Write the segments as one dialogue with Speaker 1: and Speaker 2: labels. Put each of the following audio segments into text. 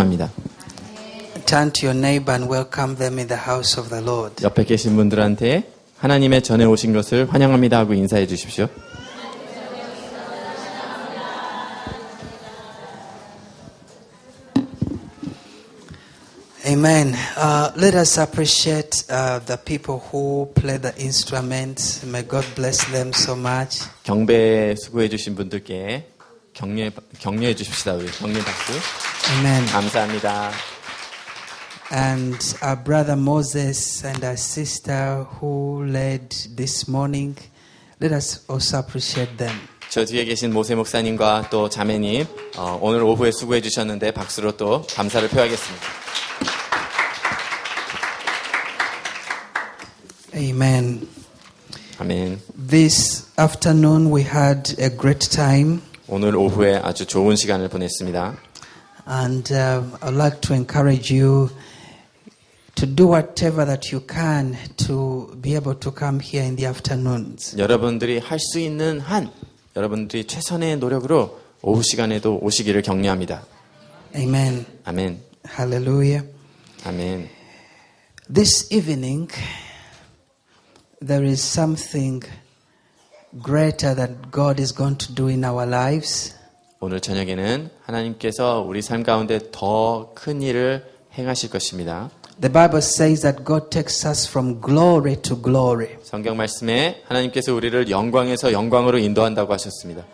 Speaker 1: 환영합니다.
Speaker 2: Turn to your neighbor and welcome them in the house of the Lord.
Speaker 1: 옆에 계신 분들한테 하나님의 전에 오신 것을 환영합니다 하고 인사해 주십시오.
Speaker 2: Amen. Let us appreciate the people who play the instruments. May God bless them so much.
Speaker 1: 경배 수고해 주신 분들께 격려해 주십시다. 우리 격려 박수.
Speaker 2: Amen.
Speaker 1: 감사합니다.
Speaker 2: And our brother Moses and our sister who led this morning, let us also appreciate them.
Speaker 1: 저 뒤에 계신 모세 목사님과 또 자매님 오늘 오후에 수고해 주셨는데 박수로 또 감사를 표하겠습니다.
Speaker 2: Amen.
Speaker 1: 아멘.
Speaker 2: This afternoon we had a great time.
Speaker 1: 오늘 오후에 아주 좋은 시간을 보냈습니다.
Speaker 2: And I'd like to encourage you to do whatever that you can to be able to come here in the afternoons.
Speaker 1: 여러분들이 할 수 있는 한 여러분들이 최선의 노력으로 오후 시간에도 오시기를 격려합니다.
Speaker 2: Amen.
Speaker 1: 아멘.
Speaker 2: Hallelujah.
Speaker 1: 아멘.
Speaker 2: This evening, there is something greater that God is going to do in our lives.
Speaker 1: 오늘 저녁에는 하나님께서 우리 삶 가운데 더 큰 일을 행하실 것입니다.
Speaker 2: The Bible says that God takes us from glory to glory.
Speaker 1: 성경 말씀에 하나님께서 우리를 영광에서 영광으로 인도한다고 하셨습니다.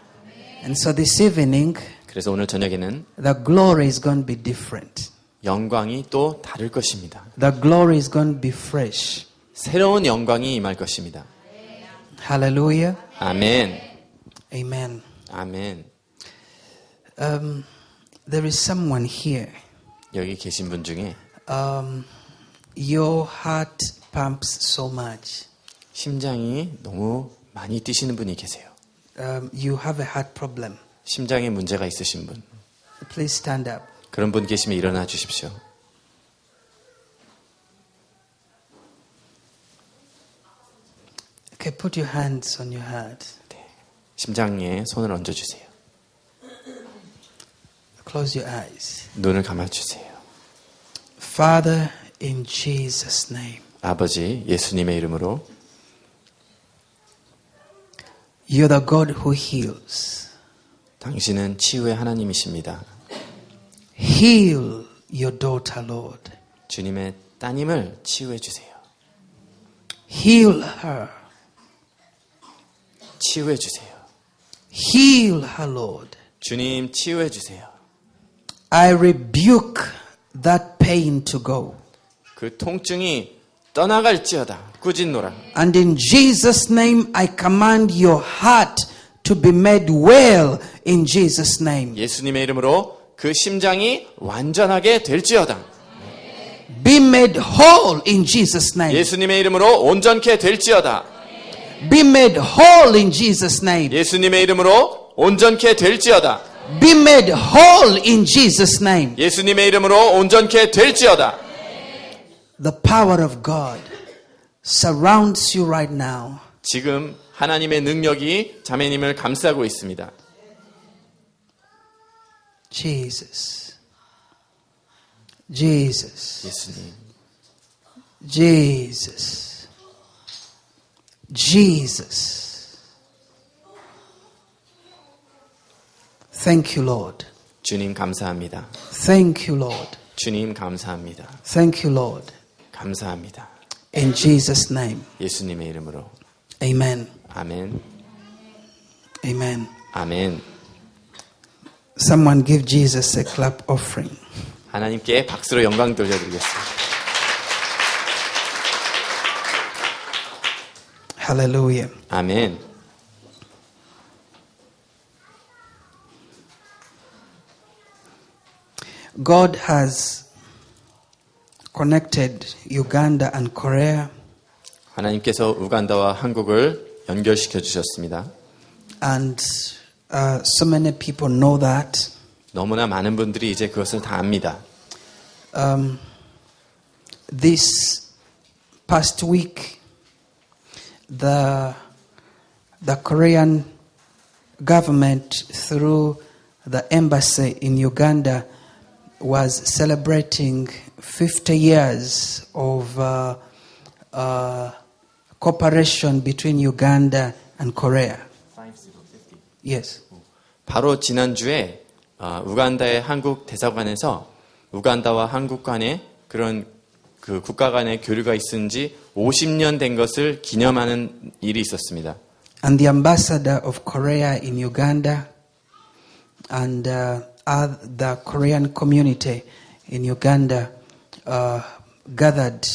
Speaker 2: And so this evening,
Speaker 1: 그래서 오늘 저녁에는
Speaker 2: the glory is going to be different.
Speaker 1: 영광이 또 다를 것입니다.
Speaker 2: The glory is going to be fresh.
Speaker 1: 새로운 영광이 임할 것입니다.
Speaker 2: Hallelujah.
Speaker 1: 아멘.
Speaker 2: Amen.
Speaker 1: 아멘.
Speaker 2: There is someone here.
Speaker 1: 여기 계신 분 중에
Speaker 2: Your heart pumps so much.
Speaker 1: 심장이 너무 많이 뛰시는 분이 계세요.
Speaker 2: You have a heart problem.
Speaker 1: 심장에 문제가 있으신 분.
Speaker 2: Please stand up.
Speaker 1: 그런 분 계시면 일어나 주십시오.
Speaker 2: Okay, put your hands on your heart.
Speaker 1: 네. 심장에 손을 얹어주세요.
Speaker 2: Close your eyes.
Speaker 1: 눈을 감아주세요.
Speaker 2: Father, in Jesus' name.
Speaker 1: 아버지, 예수님의 이름으로
Speaker 2: You're the God who heals.
Speaker 1: 당신은 치유의 하나님이십니다.
Speaker 2: Heal your daughter, Lord.
Speaker 1: 주님의 따님을 치유해 주세요.
Speaker 2: Heal her.
Speaker 1: 치유해 주세요.
Speaker 2: Heal her, Lord.
Speaker 1: 주님 치유해 주세요.
Speaker 2: I rebuke that pain to go.
Speaker 1: 그 통증이 떠나갈지어다. 꾸짖노라.
Speaker 2: And in Jesus' name, I command your heart to be made well in Jesus' name.
Speaker 1: 예수님의 이름으로 그 심장이 완전하게 될지어다.
Speaker 2: Be made whole in Jesus' name.
Speaker 1: 예수님의 이름으로 온전케 될지어다.
Speaker 2: Be made whole in Jesus' name.
Speaker 1: 예수님의 이름으로 온전케 될지어다.
Speaker 2: Be made whole in Jesus' name.
Speaker 1: 예수님의 이름으로 온전케 될지어다.
Speaker 2: The power of God surrounds you right now.
Speaker 1: 지금 하나님의 능력이 자매님을 감싸고 있습니다.
Speaker 2: Jesus. Jesus.
Speaker 1: 예수님.
Speaker 2: Jesus. Jesus. Thank you, Lord.
Speaker 1: 주님 감사합니다.
Speaker 2: Thank you, Lord.
Speaker 1: 주님 감사합니다.
Speaker 2: Thank you, Lord.
Speaker 1: 감사합니다.
Speaker 2: In Jesus' name.
Speaker 1: 예수님의 이름으로.
Speaker 2: Amen.
Speaker 1: 아멘.
Speaker 2: Amen.
Speaker 1: 아멘.
Speaker 2: Someone give Jesus a clap offering.
Speaker 1: 하나님께 박수로 영광 돌려드리겠습니다.
Speaker 2: Hallelujah.
Speaker 1: 아멘.
Speaker 2: God has connected Uganda and Korea.
Speaker 1: 하나님께서 우간다와 한국을 연결시켜 주셨습니다.
Speaker 2: And so many people know that.
Speaker 1: 너무나 많은 분들이 이제 그것을 다 압니다.
Speaker 2: This past week, the Korean government, through the embassy in Uganda, was celebrating 50 years of cooperation between Uganda and Korea. Yes.
Speaker 1: 바로 지난주에 우간다의 한국 대사관에서 우간다와 한국 간의 그런 그 국가 간의 교류가 있은 지 50년 된 것을 기념하는 일이 있었습니다.
Speaker 2: And the ambassador of Korea in Uganda and the Korean community in Uganda gathered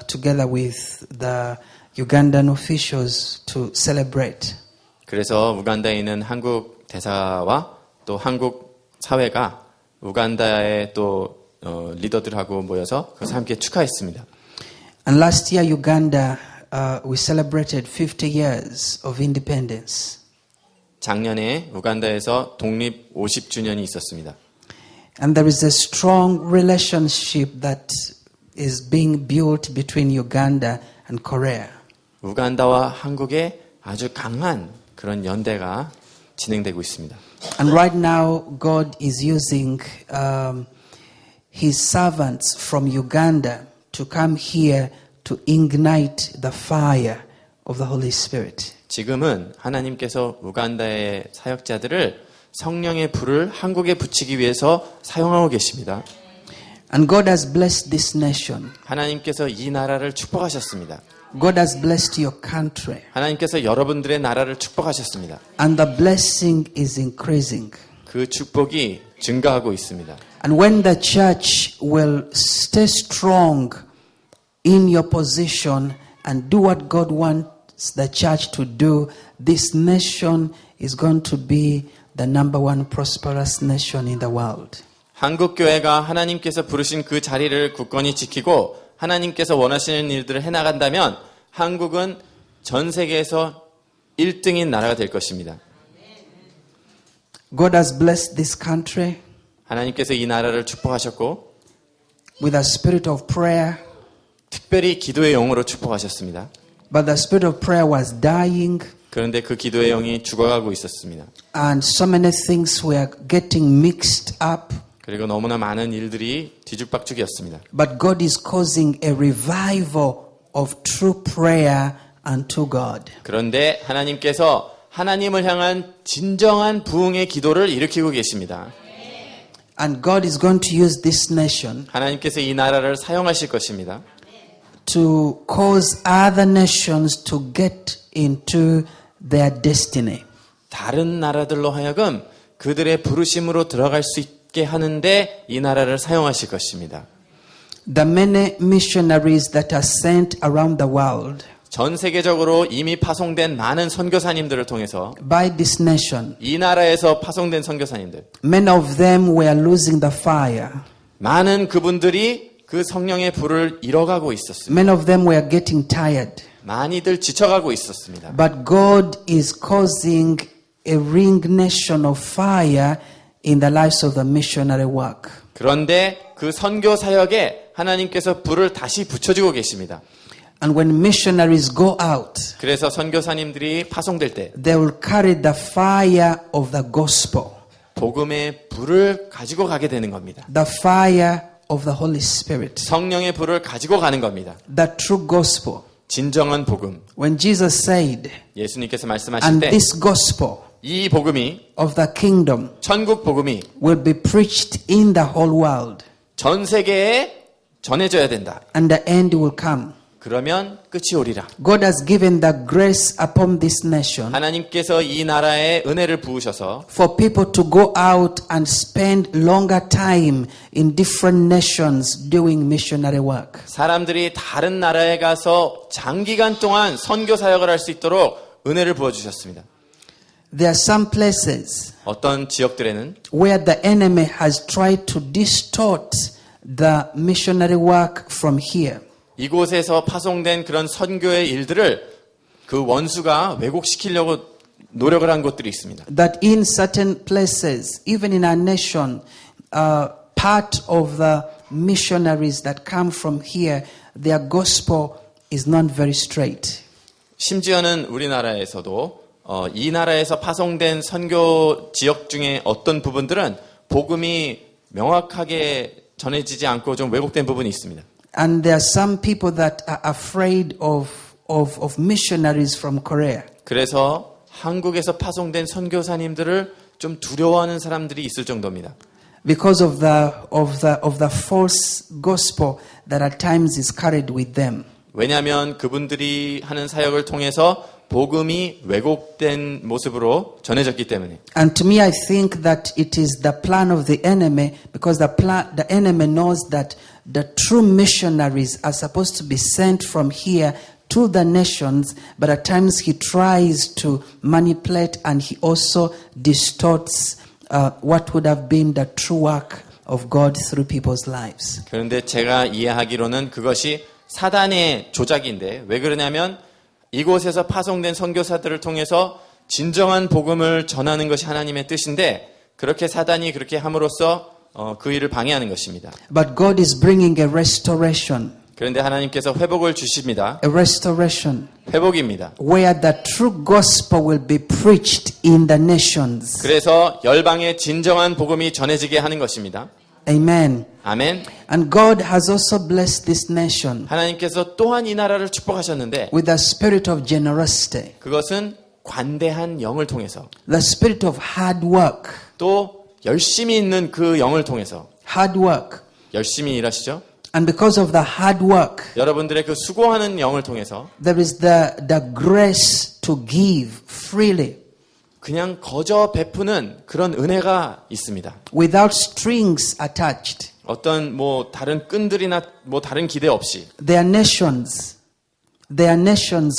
Speaker 2: together with the Ugandan officials to celebrate.
Speaker 1: 그래서 우간다에 있는 한국 대사와 또 한국 사회가 우간다의 또 리더들하고 모여서 그것을 함께 축하했습니다.
Speaker 2: And last year, Uganda, we celebrated 50 years of independence.
Speaker 1: 작년에 우간다에서 독립 50주년이 있었습니다.
Speaker 2: And there is a strong relationship that is being built between Uganda and Korea.
Speaker 1: 우간다와 한국의 아주 강한 그런 연대가 진행되고 있습니다.
Speaker 2: And right now, God is using His servants from Uganda to come here to ignite the fire of the Holy Spirit.
Speaker 1: 지금은 하나님께서 우간다의 사역자들을 성령의 불을 한국에 붙이기 위해서 사용하고 계십니다.
Speaker 2: And God has blessed this nation.
Speaker 1: 하나님께서 이 나라를 축복하셨습니다.
Speaker 2: God has blessed your country.
Speaker 1: 하나님께서 여러분들의 나라를 축복하셨습니다.
Speaker 2: And the blessing is increasing.
Speaker 1: 그 축복이 증가하고 있습니다.
Speaker 2: And when the church will stay strong in your position and do what God wants the church to do, this nation is going to be the number one prosperous nation in the world.
Speaker 1: 한국 교회가 하나님께서 부르신 그 자리를 굳건히 지키고 하나님께서 원하시는 일들을 해나간다면 한국은 전 세계에서 1등인 나라가 될 것입니다.
Speaker 2: God has blessed this country
Speaker 1: 하나님께서 이 나라를 축복하셨고
Speaker 2: with a spirit of prayer,
Speaker 1: 특별히 기도의 영으로 축복하셨습니다.
Speaker 2: but the spirit of prayer was dying
Speaker 1: 그런데 그 기도의 영이 죽어가고 있었습니다.
Speaker 2: and so many things were getting mixed up.
Speaker 1: 그리고 너무나 많은 일들이 뒤죽박죽이었습니다.
Speaker 2: But God is causing a revival of true prayer unto God.
Speaker 1: 그런데 하나님께서 하나님을 향한 진정한 부흥의 기도를 일으키고 계십니다.
Speaker 2: And God is going to use this nation
Speaker 1: 하나님께서 이 나라를 사용하실 것입니다.
Speaker 2: to cause other nations to get into their destiny.
Speaker 1: 다른 나라들로 하여금 그들의 부르심으로 들어갈 수 있게 하는데 이 나라를 사용하실 것입니다.
Speaker 2: The many missionaries that are sent around the world
Speaker 1: 전 세계적으로 이미 파송된 많은 선교사님들을 통해서
Speaker 2: by this nation,
Speaker 1: 이 나라에서 파송된 선교사님들,
Speaker 2: many of them were losing the fire.
Speaker 1: 많은 그분들이 그 성령의 불을 잃어가고 있었습니다.
Speaker 2: Many of them were getting tired.
Speaker 1: 많이들 지쳐가고 있었습니다.
Speaker 2: But God is causing a ring-nation of fire in the lives of the missionary work.
Speaker 1: 그런데 그 선교 사역에 하나님께서 불을 다시 붙여주고 계십니다.
Speaker 2: And when missionaries go out,
Speaker 1: 그래서 선교사님들이 파송될 때
Speaker 2: they will carry the fire of the gospel,
Speaker 1: 복음의 불을 가지고 가게 되는 겁니다.
Speaker 2: the fire of the Holy Spirit,
Speaker 1: 성령의 불을 가지고 가는 겁니다.
Speaker 2: the true gospel.
Speaker 1: 진정한 복음.
Speaker 2: When Jesus said,
Speaker 1: 예수님께서 말씀하실
Speaker 2: and
Speaker 1: 때
Speaker 2: this gospel
Speaker 1: 이 복음이
Speaker 2: of the kingdom
Speaker 1: 천국 복음이
Speaker 2: will be preached in the whole world,
Speaker 1: 전 세계에 전해져야 된다.
Speaker 2: and the end will come.
Speaker 1: 그러면 끝이 오리라.
Speaker 2: God has given the grace upon this nation
Speaker 1: 하나님께서 이 나라에 은혜를 부으셔서
Speaker 2: for people to go out and spend longer time in different nations doing missionary work.
Speaker 1: 사람들이 다른 나라에 가서 장기간 동안 선교 사역을 할 수 있도록 은혜를 부어 주셨습니다.
Speaker 2: There are some places
Speaker 1: 어떤 지역들에는
Speaker 2: where the enemy has tried to distort the missionary work from here.
Speaker 1: 이곳에서 파송된 그런 선교의 일들을 그 원수가 왜곡시키려고 노력을 한 곳들이 있습니다.
Speaker 2: That in certain places, even in our nation, part of the missionaries that come from here, their gospel is not very straight.
Speaker 1: 심지어는 우리나라에서도 이 나라에서 파송된 선교 지역 중에 어떤 부분들은 복음이 명확하게 전해지지 않고 좀 왜곡된 부분이 있습니다.
Speaker 2: And there are some people that are afraid of missionaries from Korea.
Speaker 1: 그래서 한국에서 파송된 선교사님들을 좀 두려워하는 사람들이 있을 정도입니다.
Speaker 2: Because of the false gospel that at times is carried with them.
Speaker 1: 왜냐하면 그분들이 하는 사역을 통해서 복음이 왜곡된 모습으로 전해졌기 때문에.
Speaker 2: And to me, I think that it is the plan of the enemy, because the enemy knows that the true missionaries are supposed to be sent from here to the nations, but at times he tries to manipulate and he also distorts what would have been the true work of God through people's lives.
Speaker 1: 그런데 제가 이해하기로는 그것이 사단의 조작인데 왜 그러냐면 이곳에서 파송된 선교사들을 통해서 진정한 복음을 전하는 것이 하나님의 뜻인데 그렇게 사단이 그렇게 함으로써 그 일을 방해하는 것입니다.
Speaker 2: But God is bringing a restoration.
Speaker 1: 그런데 하나님께서 회복을 주십니다.
Speaker 2: A restoration
Speaker 1: 회복입니다.
Speaker 2: where the true gospel will be preached in the nations.
Speaker 1: 그래서 열방에 진정한 복음이 전해지게 하는 것입니다.
Speaker 2: Amen.
Speaker 1: 아멘.
Speaker 2: And God has also blessed this nation
Speaker 1: 하나님께서 또한 이 나라를 축복하셨는데
Speaker 2: with the spirit of generosity,
Speaker 1: 그것은 관대한 영을 통해서
Speaker 2: the spirit of hard work.
Speaker 1: 또 열심히 있는 그 영을 통해서
Speaker 2: Hard work.
Speaker 1: 열심히 일하시죠.
Speaker 2: And because of the hard work,
Speaker 1: 여러분들의 그 수고하는 영을 통해서
Speaker 2: there is the grace to give freely
Speaker 1: 그냥 거저 베푸는 그런 은혜가 있습니다.
Speaker 2: without strings attached.
Speaker 1: 어떤 뭐 다른 끈들이나 뭐 다른 기대 없이
Speaker 2: There are nations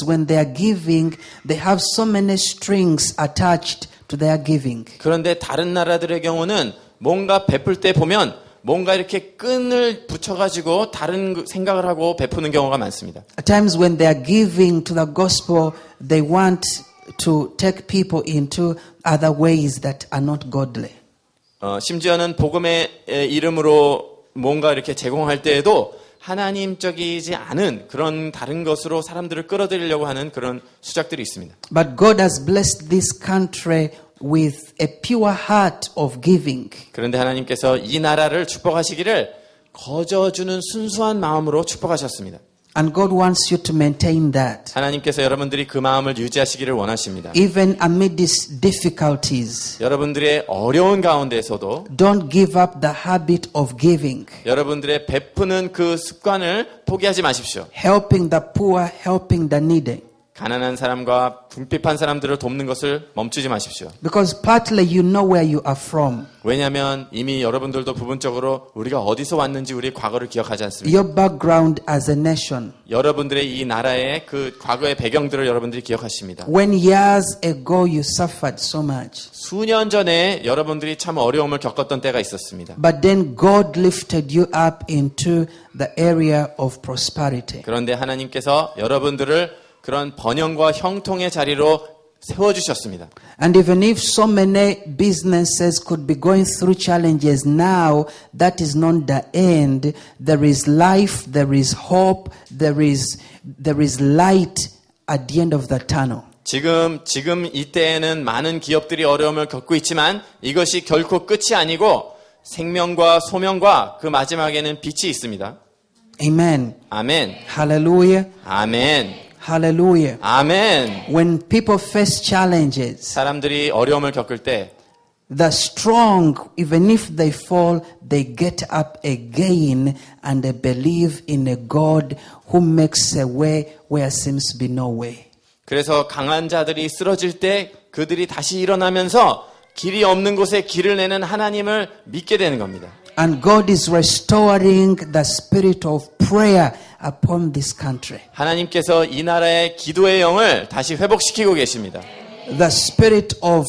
Speaker 2: when they are giving, they have so many strings attached to their giving.
Speaker 1: 그런데 다른 나라들의 경우는 뭔가 베풀 때 보면 뭔가 이렇게 끈을 붙여가지고 다른 생각을 하고 베푸는 경우가 많습니다.
Speaker 2: At times when they are giving to the gospel, they want to take people into other ways that are not godly.
Speaker 1: 심지어는 복음의 이름으로 뭔가 이렇게 제공할 때에도 하나님적이지 않은 그런 다른 것으로 사람들을 끌어들이려고 하는 그런 수작들이 있습니다.
Speaker 2: But God has blessed this country with a pure heart of giving.
Speaker 1: 그런데 하나님께서 이 나라를 축복하시기를 거저 주는 순수한 마음으로 축복하셨습니다.
Speaker 2: And God wants you to maintain that.
Speaker 1: 하나님께서 여러분들이 그 마음을 유지하시기를 원하십니다.
Speaker 2: Even amid these difficulties,
Speaker 1: 여러분들의 어려운 가운데서도
Speaker 2: don't give up the habit of giving.
Speaker 1: 여러분들의 베푸는 그 습관을 포기하지 마십시오.
Speaker 2: Helping the poor, helping the needy.
Speaker 1: 가난한 사람과 궁핍한 사람들을 돕는 것을 멈추지 마십시오.
Speaker 2: Because partly you know where you are from.
Speaker 1: 왜냐하면 이미 여러분들도 부분적으로 우리가 어디서 왔는지 우리 과거를 기억하지 않습니다.
Speaker 2: Your background as a nation.
Speaker 1: 여러분들의 이 나라의 그 과거의 배경들을 여러분들이 기억하십니다.
Speaker 2: When years ago you suffered so much.
Speaker 1: 수년 전에 여러분들이 참 어려움을 겪었던 때가 있었습니다.
Speaker 2: But then God lifted you up into the area of prosperity.
Speaker 1: 그런데 하나님께서 여러분들을 그런 번영과 형통의 자리로 세워주셨습니다.
Speaker 2: And even if so many businesses could be going through challenges now, that is not the end. There is life, there is hope, there is light at the end of the tunnel.
Speaker 1: 지금 이때에는 많은 기업들이 어려움을 겪고 있지만 이것이 결코 끝이 아니고 생명과 소명과 그 마지막에는 빛이 있습니다.
Speaker 2: Amen.
Speaker 1: 아멘.
Speaker 2: Hallelujah.
Speaker 1: 아멘.
Speaker 2: Hallelujah.
Speaker 1: 아멘.
Speaker 2: When people face challenges,
Speaker 1: 사람들이 어려움을 겪을 때
Speaker 2: the strong, even if they fall, they get up again and they believe in a God who makes a way where seems to be no way.
Speaker 1: 그래서 강한 자들이 쓰러질 때 그들이 다시 일어나면서 길이 없는 곳에 길을 내는 하나님을 믿게 되는 겁니다.
Speaker 2: And God is restoring the spirit of prayer upon this country.
Speaker 1: 하나님께서 이 나라의 기도의 영을 다시 회복시키고 계십니다.
Speaker 2: The spirit of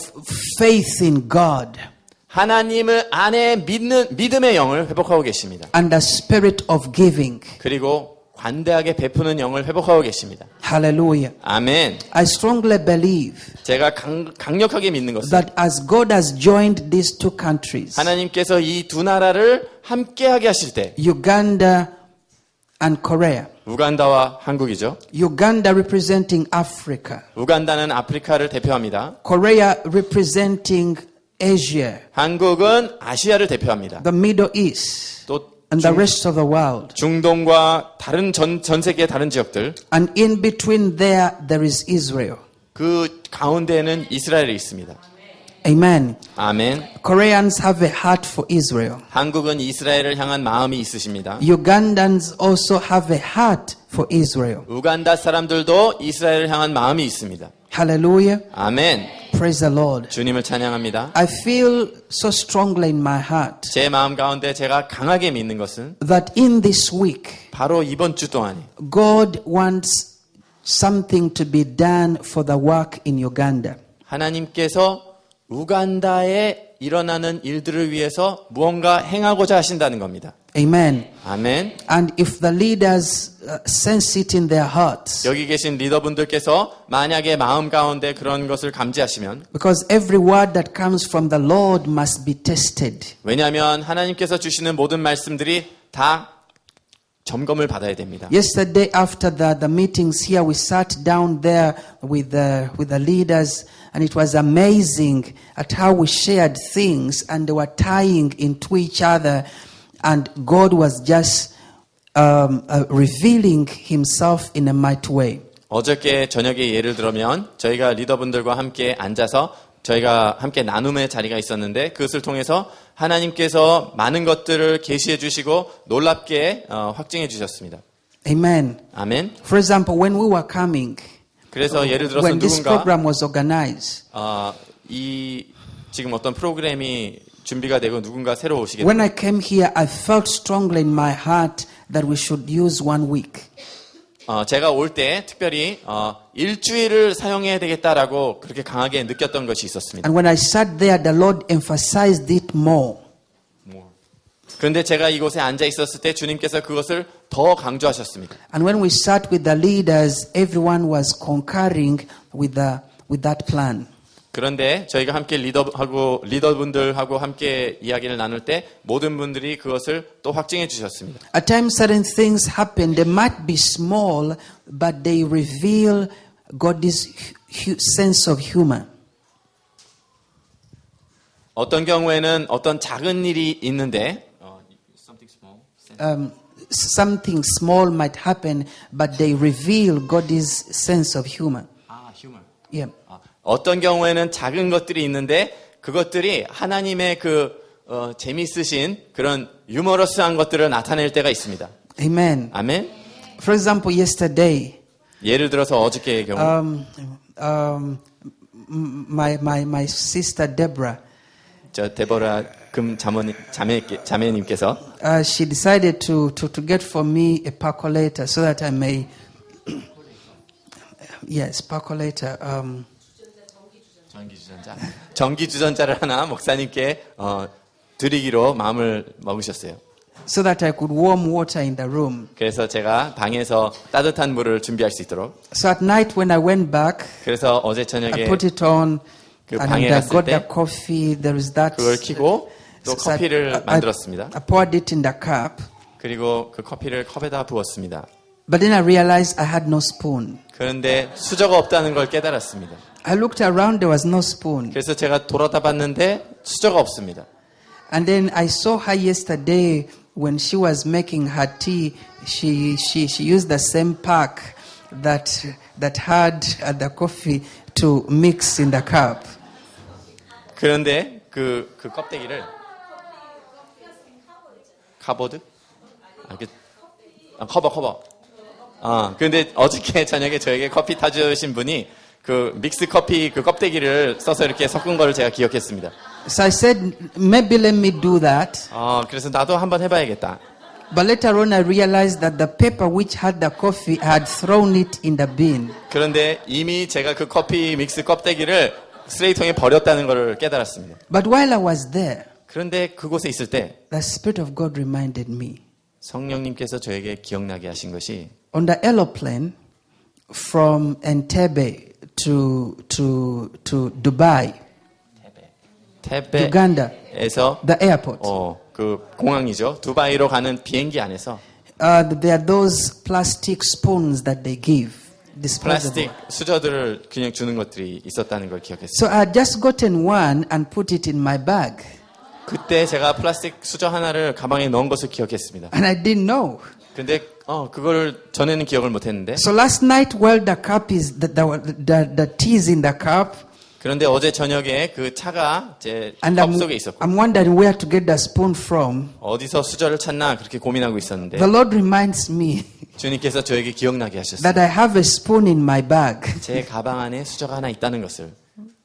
Speaker 2: faith in God.
Speaker 1: 하나님을 안에 믿음의 영을 회복하고 계십니다.
Speaker 2: And the spirit of giving.
Speaker 1: 그리고 관대하게 베푸는 영을 회복하고 계십니다.
Speaker 2: Hallelujah.
Speaker 1: 아멘.
Speaker 2: I strongly believe
Speaker 1: 제가 강력하게 믿는 것은
Speaker 2: that as God has joined these two countries,
Speaker 1: 하나님께서 이 두 나라를 함께하게 하실 때
Speaker 2: Uganda and Korea,
Speaker 1: 우간다와 한국이죠.
Speaker 2: Uganda representing Africa,
Speaker 1: 우간다는 아프리카를 대표합니다.
Speaker 2: Korea representing Asia,
Speaker 1: 한국은 아시아를 대표합니다.
Speaker 2: the Middle East,
Speaker 1: 또
Speaker 2: and the rest of the world.
Speaker 1: 중동과 다른 전 세계의 다른 지역들,
Speaker 2: And in between there is Israel.
Speaker 1: 그 가운데에는 이스라엘이 있습니다.
Speaker 2: Amen.
Speaker 1: 아멘.
Speaker 2: Koreans have a heart for Israel.
Speaker 1: 한국은 이스라엘을 향한 마음이 있으십니다.
Speaker 2: Ugandans also have a heart for Israel.
Speaker 1: 우간다 사람들도 이스라엘을 향한 마음이 있습니다.
Speaker 2: Hallelujah.
Speaker 1: 아멘.
Speaker 2: Praise the Lord.
Speaker 1: 주님을 찬양합니다.
Speaker 2: I feel so strongly in my heart
Speaker 1: 제 마음 가운데 제가 강하게 믿는 것은
Speaker 2: that in this week,
Speaker 1: 바로 이번 주 동안에
Speaker 2: God wants something to be done for the work in Uganda.
Speaker 1: 하나님께서 우간다에 일어나는 일들을 위해서 무언가 행하고자 하신다는 겁니다.
Speaker 2: Amen.
Speaker 1: 아멘.
Speaker 2: And if the leaders sense it in their hearts,
Speaker 1: 여기 계신 리더분들께서 만약에 마음 가운데 그런 것을 감지하시면,
Speaker 2: because every word that comes from the Lord must be tested.
Speaker 1: 왜냐하면 하나님께서 주시는 모든 말씀들이 다 점검을 받아야 됩니다.
Speaker 2: Yesterday after the meetings here, we sat down there with the leaders, and it was amazing at how we shared things and they were tying into each other, and God was just revealing himself in a mighty way.
Speaker 1: 어저께 저녁에 예를 들면 저희가 리더분들과 함께 앉아서 저희가 함께 나눔의 자리가 있었는데 그것을 통해서 하나님께서 많은 것들을 계시해 주시고 놀랍게 확증해 주셨습니다.
Speaker 2: Amen.
Speaker 1: 아멘.
Speaker 2: For example, when we were coming,
Speaker 1: 그래서 예를 들어서
Speaker 2: when this
Speaker 1: 누군가
Speaker 2: program was organized,
Speaker 1: 이 지금 어떤 프로그램이 준비가 되고 누군가 새로 오시게
Speaker 2: when
Speaker 1: 됩니다.
Speaker 2: I came here, I felt strongly in my heart that we should use 1 week.
Speaker 1: 제가 올 때 특별히 일주일을 사용해야 되겠다라고 그렇게 강하게 느꼈던 것이 있었습니다.
Speaker 2: And when I sat there, the Lord emphasized it more.
Speaker 1: 그런데 제가 이곳에 앉아 있었을 때 주님께서 그것을 더 강조하셨습니다.
Speaker 2: And when we sat with the leaders, everyone was concurring with that plan.
Speaker 1: 그런데 저희가 함께 리더분들하고 함께 이야기를 나눌 때 모든 분들이 그것을 또 확증해 주셨습니다.
Speaker 2: At times, certain things happen. They might be small, but they reveal God's sense of humor.
Speaker 1: 어떤 경우에는 어떤 작은 일이 있는데
Speaker 2: Something small might happen, but they reveal God's sense of humor.
Speaker 1: 휴머.
Speaker 2: Yeah.
Speaker 1: 어떤 경우에는 작은 것들이 있는데 그것들이 하나님의 그 재미있으신 그런 유머러스한 것들을 나타낼 때가 있습니다.
Speaker 2: Amen.
Speaker 1: 아멘.
Speaker 2: For example, yesterday,
Speaker 1: 예를 들어서 어저께의 경우
Speaker 2: my sister Deborah,
Speaker 1: 저 데보라 금 자매님께서
Speaker 2: she decided to get for me a percolator so that I may, yes, percolator.
Speaker 1: 전기주전자를 하나 목사님께 드리기로 마음을 먹으셨어요.
Speaker 2: So that I could warm water in the room.
Speaker 1: 그래서 제가 방에서 따뜻한 물을 준비할 수 있도록.
Speaker 2: So at night when I went back,
Speaker 1: 그래서 어제
Speaker 2: I
Speaker 1: 저녁에
Speaker 2: put it on
Speaker 1: 그
Speaker 2: and
Speaker 1: 방에
Speaker 2: I
Speaker 1: 갔을
Speaker 2: got
Speaker 1: 때
Speaker 2: the coffee. There is that.
Speaker 1: 그걸 켜고 또
Speaker 2: So
Speaker 1: 커피를 만들었습니다.
Speaker 2: I poured it in the cup.
Speaker 1: 그리고 그 커피를 컵에다 부었습니다.
Speaker 2: But then I realized I had no spoon.
Speaker 1: 그런데 수저가 없다는 걸 깨달았습니다.
Speaker 2: I looked around, there was no spoon.
Speaker 1: 그래서 제가 돌아다 봤는데 수저가 없습니다.
Speaker 2: And then I saw her yesterday when she was making her tea. She used the same pack that had the coffee to mix in the cup.
Speaker 1: 그런데 그 껍데기를 카보드? 커버. 그런데 어저께 저녁에 저에게 커피 타주신 분이 그 믹스 커피 그 껍데기를 써서 이렇게 섞은 거를 제가 기억했습니다.
Speaker 2: So I said, maybe let me do that.
Speaker 1: 그래서 나도 한번 해봐야겠다.
Speaker 2: But later on I realized that the paper which had the coffee, I had thrown it in the bin.
Speaker 1: 그런데 이미 제가 그 커피 믹스 껍데기를 쓰레기통에 버렸다는 것을 깨달았습니다.
Speaker 2: But while I was there,
Speaker 1: 그런데 그곳에 있을 때
Speaker 2: the Spirit of God reminded me.
Speaker 1: 성령님께서 저에게 기억나게 하신 것이
Speaker 2: On the aeroplane from Entebbe to Dubai,
Speaker 1: 테베에서
Speaker 2: the airport,
Speaker 1: 그 공항이죠. 두바이로 가는 비행기 안에서
Speaker 2: there are those plastic spoons that they give. disposable.
Speaker 1: 플라스틱 수저들을 그냥 주는 것들이 있었다는 걸 기억했어요.
Speaker 2: So I had just gotten one and put it in my bag.
Speaker 1: 그때 제가 플라스틱 수저 하나를 가방에 넣은 것을 기억했습니다.
Speaker 2: And I didn't know.
Speaker 1: 근데 그걸 전에는 기억을 못했는데
Speaker 2: So last night, while the cup is, the tea is in the cup,
Speaker 1: 그런데 어제 저녁에 그 차가 제
Speaker 2: and
Speaker 1: 컵 속에 있었고
Speaker 2: I'm wondering where to get the spoon from.
Speaker 1: 어디서 수저를 찾나 그렇게 고민하고 있었는데
Speaker 2: The Lord reminds me
Speaker 1: 주님께서 저에게 기억나게 하셨어요.
Speaker 2: that I have a spoon in my bag.
Speaker 1: 제 가방 안에 수저가 하나 있다는 것을.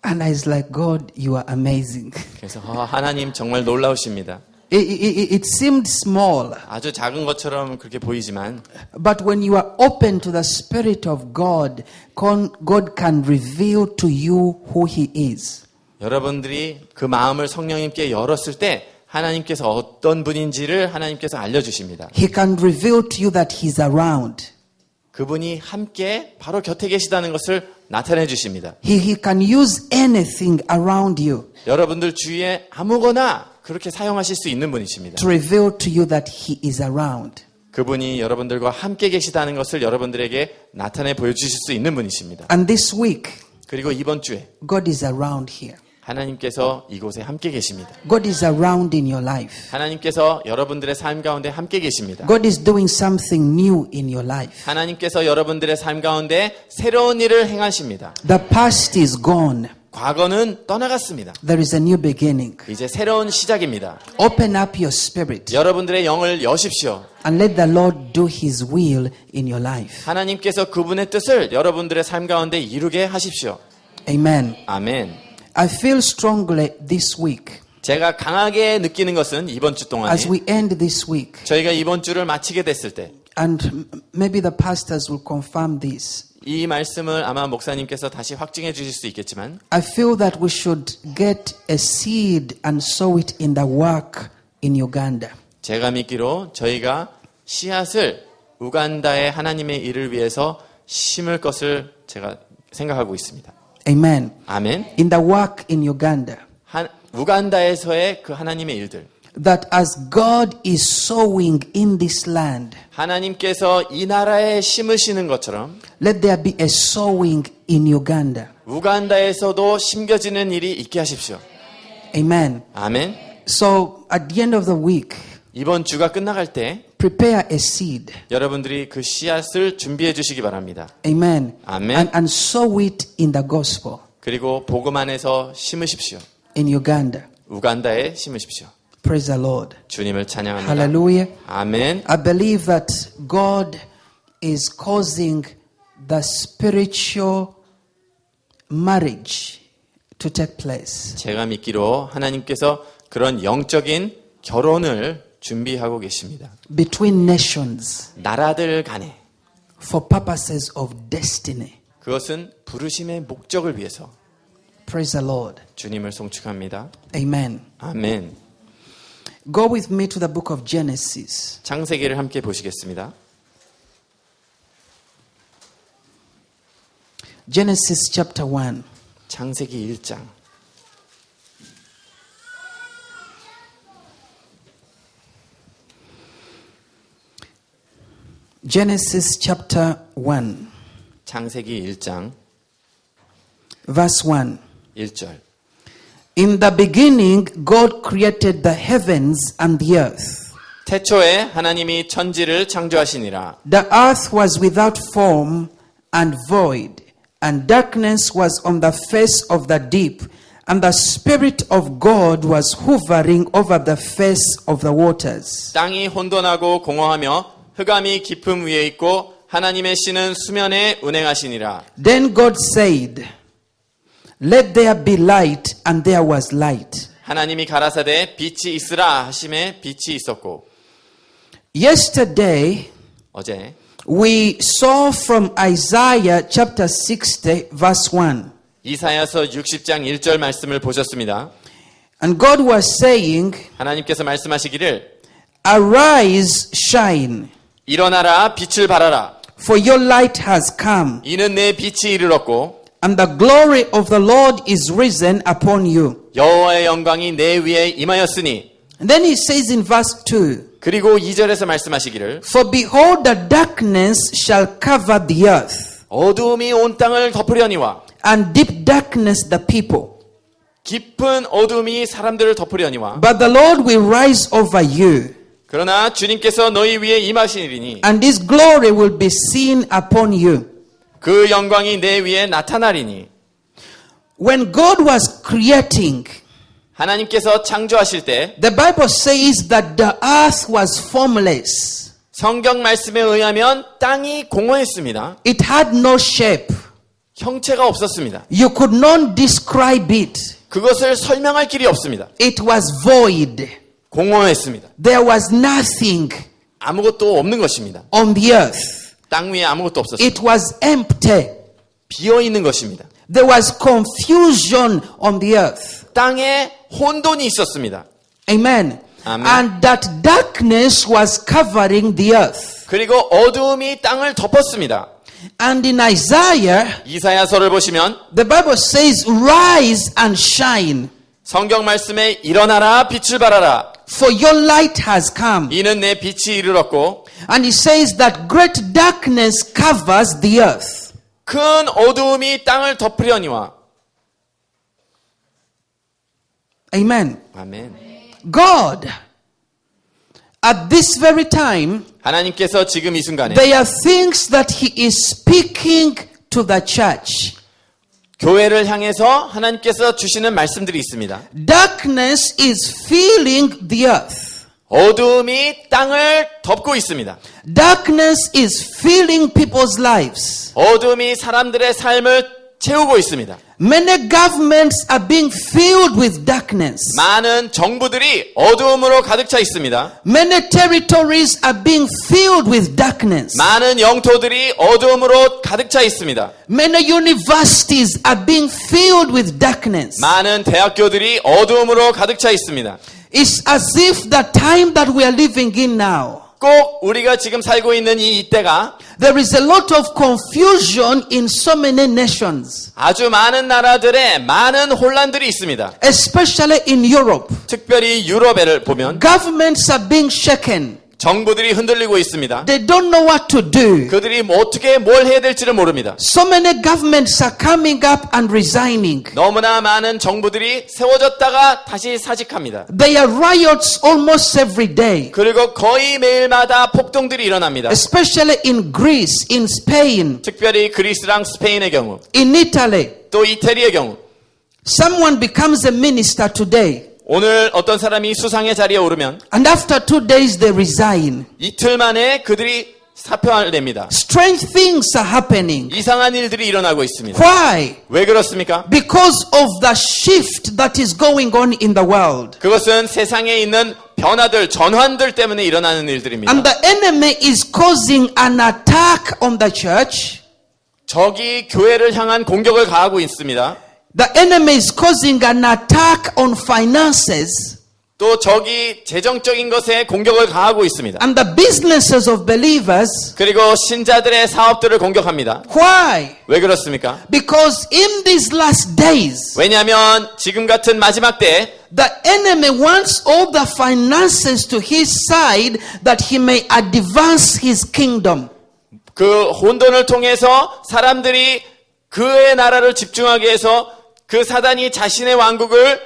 Speaker 2: And I was like, God, you are amazing.
Speaker 1: 그래서 하나님 정말 놀라우십니다.
Speaker 2: It seemed small,
Speaker 1: 아주 작은 것처럼 그렇게 보이지만
Speaker 2: but when you are open to the Spirit of God, God can reveal to you who He is.
Speaker 1: 여러분들이 그 마음을 성령님께 열었을 때 하나님께서 어떤 분인지를 하나님께서 알려주십니다.
Speaker 2: He can reveal to you that He's around.
Speaker 1: 그분이 함께 바로 곁에 계시다는 것을 나타내 주십니다.
Speaker 2: He can use anything around you
Speaker 1: 여러분들 주위에 아무거나 그렇게 사용하실 수 있는 분이십니다.
Speaker 2: to reveal to you that He is around.
Speaker 1: 그분이 여러분들과 함께 계시다는 것을 여러분들에게 나타내 보여주실 수 있는 분이십니다.
Speaker 2: And this week,
Speaker 1: 그리고 이번 주에
Speaker 2: God is around here.
Speaker 1: 하나님께서 이곳에 함께 계십니다.
Speaker 2: God is around in your life.
Speaker 1: 하나님께서 여러분들의 삶 가운데 함께 계십니다.
Speaker 2: God is doing something new in your life.
Speaker 1: 하나님께서 여러분들의 삶 가운데 새로운 일을 행하십니다.
Speaker 2: The past is gone.
Speaker 1: 과거는 떠나갔습니다.
Speaker 2: There is a new beginning.
Speaker 1: 이제 새로운 시작입니다.
Speaker 2: Open up your spirit
Speaker 1: 여러분들의 영을 여십시오.
Speaker 2: and let the Lord do His will in your life.
Speaker 1: 하나님께서 그분의 뜻을 여러분들의 삶 가운데 이루게 하십시오.
Speaker 2: Amen.
Speaker 1: 아멘.
Speaker 2: I feel strongly this week,
Speaker 1: 제가 강하게 느끼는 것은 이번 주 동안에
Speaker 2: as we end this week,
Speaker 1: 저희가 이번 주를 마치게 됐을 때
Speaker 2: and maybe the pastors will confirm this.
Speaker 1: 이 말씀을 아마 목사님께서 다시 확증해 주실 수 있겠지만
Speaker 2: I feel that we should get a seed and sow it in the work in Uganda.
Speaker 1: 제가 믿기로 저희가 씨앗을 우간다의 하나님의 일을 위해서 심을 것을 제가 생각하고 있습니다.
Speaker 2: Amen.
Speaker 1: 아멘.
Speaker 2: In the work in Uganda.
Speaker 1: 우간다에서의 그 하나님의 일들.
Speaker 2: That as God is sowing in this land,
Speaker 1: 하나님께서 이 나라에 심으시는 것처럼
Speaker 2: let there be a sowing in Uganda.
Speaker 1: 우간다에서도 심겨지는 일이 있게 하십시오.
Speaker 2: Amen.
Speaker 1: 아멘.
Speaker 2: So at the end of the week,
Speaker 1: 이번 주가 끝나갈 때
Speaker 2: prepare a seed.
Speaker 1: 여러분들이 그 씨앗을 준비해 주시기 바랍니다.
Speaker 2: Amen.
Speaker 1: 아멘.
Speaker 2: And sow it in the gospel
Speaker 1: 그리고 복음 안에서 심으십시오.
Speaker 2: in Uganda.
Speaker 1: 우간다에 심으십시오.
Speaker 2: Praise the Lord.
Speaker 1: 주님을 찬양합니다.
Speaker 2: Hallelujah.
Speaker 1: 아멘.
Speaker 2: I believe that God is causing the spiritual marriage to take place.
Speaker 1: 제가 믿기로 하나님께서 그런 영적인 결혼을 준비하고 계십니다.
Speaker 2: Between nations
Speaker 1: 나라들 간에
Speaker 2: for purposes of destiny.
Speaker 1: 그것은 부르심의 목적을 위해서
Speaker 2: Praise the Lord.
Speaker 1: 주님을 송축합니다.
Speaker 2: Amen.
Speaker 1: 아멘.
Speaker 2: Go with me to the book of Genesis.
Speaker 1: 창세기를 함께 보시겠습니다.
Speaker 2: Genesis chapter 1.
Speaker 1: 창세기 1장.
Speaker 2: Genesis chapter 1,
Speaker 1: 창세기 1장
Speaker 2: verse 1.
Speaker 1: 1절.
Speaker 2: In the beginning, God created the heavens and the earth.
Speaker 1: 태초에 하나님이 천지를 창조하시니라.
Speaker 2: The earth was without form and void, and darkness was on the face of the deep, and the Spirit of God was hovering over the face of the waters.
Speaker 1: 땅이 혼돈하고 공허하며 흑암이 깊음 위에 있고 하나님의 씨는 수면에 운행하시니라.
Speaker 2: Then God said, Let there be light, and there was light.
Speaker 1: 하나님이 가라사대 빛이 있으라 하심에 빛이 있었고.
Speaker 2: Yesterday,
Speaker 1: 어제
Speaker 2: we saw from Isaiah chapter 60, verse 1.
Speaker 1: 이사야서 60장 1절 말씀을 보셨습니다.
Speaker 2: And God was saying,
Speaker 1: 하나님께서 말씀하시기를
Speaker 2: Arise, shine,
Speaker 1: 일어나라 빛을 발하라.
Speaker 2: for your light has come,
Speaker 1: 이는 내 빛이 이르렀고
Speaker 2: and the glory of the Lord is risen upon you.
Speaker 1: 여호와의 영광이 내 위에 임하였으니.
Speaker 2: And then he says in verse 2,
Speaker 1: 그리고 2절에서 말씀하시기를
Speaker 2: For behold, the darkness shall cover the earth,
Speaker 1: 어두움이 온 땅을 덮으려니와
Speaker 2: and deep darkness the people.
Speaker 1: 깊은 어둠이 사람들을 덮으려니와
Speaker 2: But the Lord will rise over you,
Speaker 1: 그러나 주님께서 너희 위에 임하시리니
Speaker 2: and His glory will be seen upon you.
Speaker 1: 그 영광이 내 위에 나타나리니.
Speaker 2: When God was creating,
Speaker 1: 하나님께서 창조하실 때
Speaker 2: the Bible says that the earth was formless.
Speaker 1: 성경 말씀에 의하면 땅이 공허했습니다.
Speaker 2: It had no shape.
Speaker 1: 형체가 없었습니다.
Speaker 2: You could not describe it.
Speaker 1: 그것을 설명할 길이 없습니다.
Speaker 2: It was void.
Speaker 1: 공허했습니다.
Speaker 2: There was nothing
Speaker 1: 아무것도 없는 것입니다.
Speaker 2: on the earth.
Speaker 1: 땅 위에 아무것도 없었습니다.
Speaker 2: It was empty.
Speaker 1: 비어 있는 것입니다.
Speaker 2: There was confusion on the earth.
Speaker 1: 땅에 혼돈이 있었습니다.
Speaker 2: Amen.
Speaker 1: Amen.
Speaker 2: And that darkness was covering the earth.
Speaker 1: 그리고 어두움이 땅을 덮었습니다.
Speaker 2: And in Isaiah,
Speaker 1: 이사야서를 보시면
Speaker 2: the Bible says, rise and shine,
Speaker 1: 성경 말씀에 일어나라 빛을 발하라
Speaker 2: for your light has come.
Speaker 1: 이는 내 빛이 이르렀고
Speaker 2: And it says that great darkness covers the earth.
Speaker 1: 큰 어두움이 땅을 덮으려니와.
Speaker 2: Amen.
Speaker 1: 아멘.
Speaker 2: God, at this very time,
Speaker 1: 하나님께서 지금 이 순간에
Speaker 2: there are things that He is speaking to the church.
Speaker 1: 교회를 향해서 하나님께서 주시는 말씀들이 있습니다.
Speaker 2: Darkness is filling the earth.
Speaker 1: 어두움이 땅을 덮고 있습니다.
Speaker 2: Darkness is filling people's lives.
Speaker 1: 어두움이 사람들의 삶을 채우고 있습니다.
Speaker 2: Many governments are being filled with darkness.
Speaker 1: 많은 정부들이 어두움으로 가득 차 있습니다.
Speaker 2: Many territories are being filled with darkness.
Speaker 1: 많은 영토들이 어두움으로 가득 차 있습니다.
Speaker 2: Many universities are being filled with darkness.
Speaker 1: 많은 대학교들이 어두움으로 가득 차 있습니다.
Speaker 2: It's as if the time that we are living in now,
Speaker 1: 꼭 우리가 지금 살고 있는 이때가
Speaker 2: there is a lot of confusion in so many nations,
Speaker 1: 아주 많은 나라들의 많은 혼란들이 있습니다.
Speaker 2: especially in Europe.
Speaker 1: 특별히 유럽을 보면
Speaker 2: Governments are being shaken.
Speaker 1: 정부들이 흔들리고 있습니다.
Speaker 2: They don't know what to do.
Speaker 1: 그들이 어떻게 뭘 해야 될지를 모릅니다.
Speaker 2: So many governments are coming up and resigning.
Speaker 1: 너무나 많은 정부들이 세워졌다가 다시 사직합니다.
Speaker 2: There are riots almost every day,
Speaker 1: 그리고 거의 매일마다 폭동들이 일어납니다.
Speaker 2: especially in Greece, in Spain,
Speaker 1: 특별히 그리스랑 스페인의 경우,
Speaker 2: in Italy.
Speaker 1: 또 이태리의 경우.
Speaker 2: Someone becomes a minister today,
Speaker 1: 오늘 어떤 사람이 수상의 자리에 오르면
Speaker 2: and after 2 days they resign.
Speaker 1: 이틀 만에 그들이 사표를 냅니다.
Speaker 2: Strange things are happening.
Speaker 1: 이상한 일들이 일어나고 있습니다.
Speaker 2: Why?
Speaker 1: 왜 그렇습니까?
Speaker 2: Because of the shift that is going on in the world.
Speaker 1: 그것은 세상에 있는 변화들, 전환들 때문에 일어나는 일들입니다.
Speaker 2: And the enemy is causing an attack on the church.
Speaker 1: 적이 교회를 향한 공격을 가하고 있습니다.
Speaker 2: The enemy is causing an attack on finances.
Speaker 1: 또 적이 재정적인 것에 공격을 가하고 있습니다.
Speaker 2: And the businesses of believers.
Speaker 1: 그리고 신자들의 사업들을 공격합니다.
Speaker 2: Why?
Speaker 1: 왜 그렇습니까?
Speaker 2: Because in these last days,
Speaker 1: 왜냐하면 지금 같은 마지막 때에
Speaker 2: the enemy wants all the finances to his side that he may advance his kingdom.
Speaker 1: 그 혼돈을 통해서 사람들이 그의 나라를 집중하게 해서 그 사단이 자신의 왕국을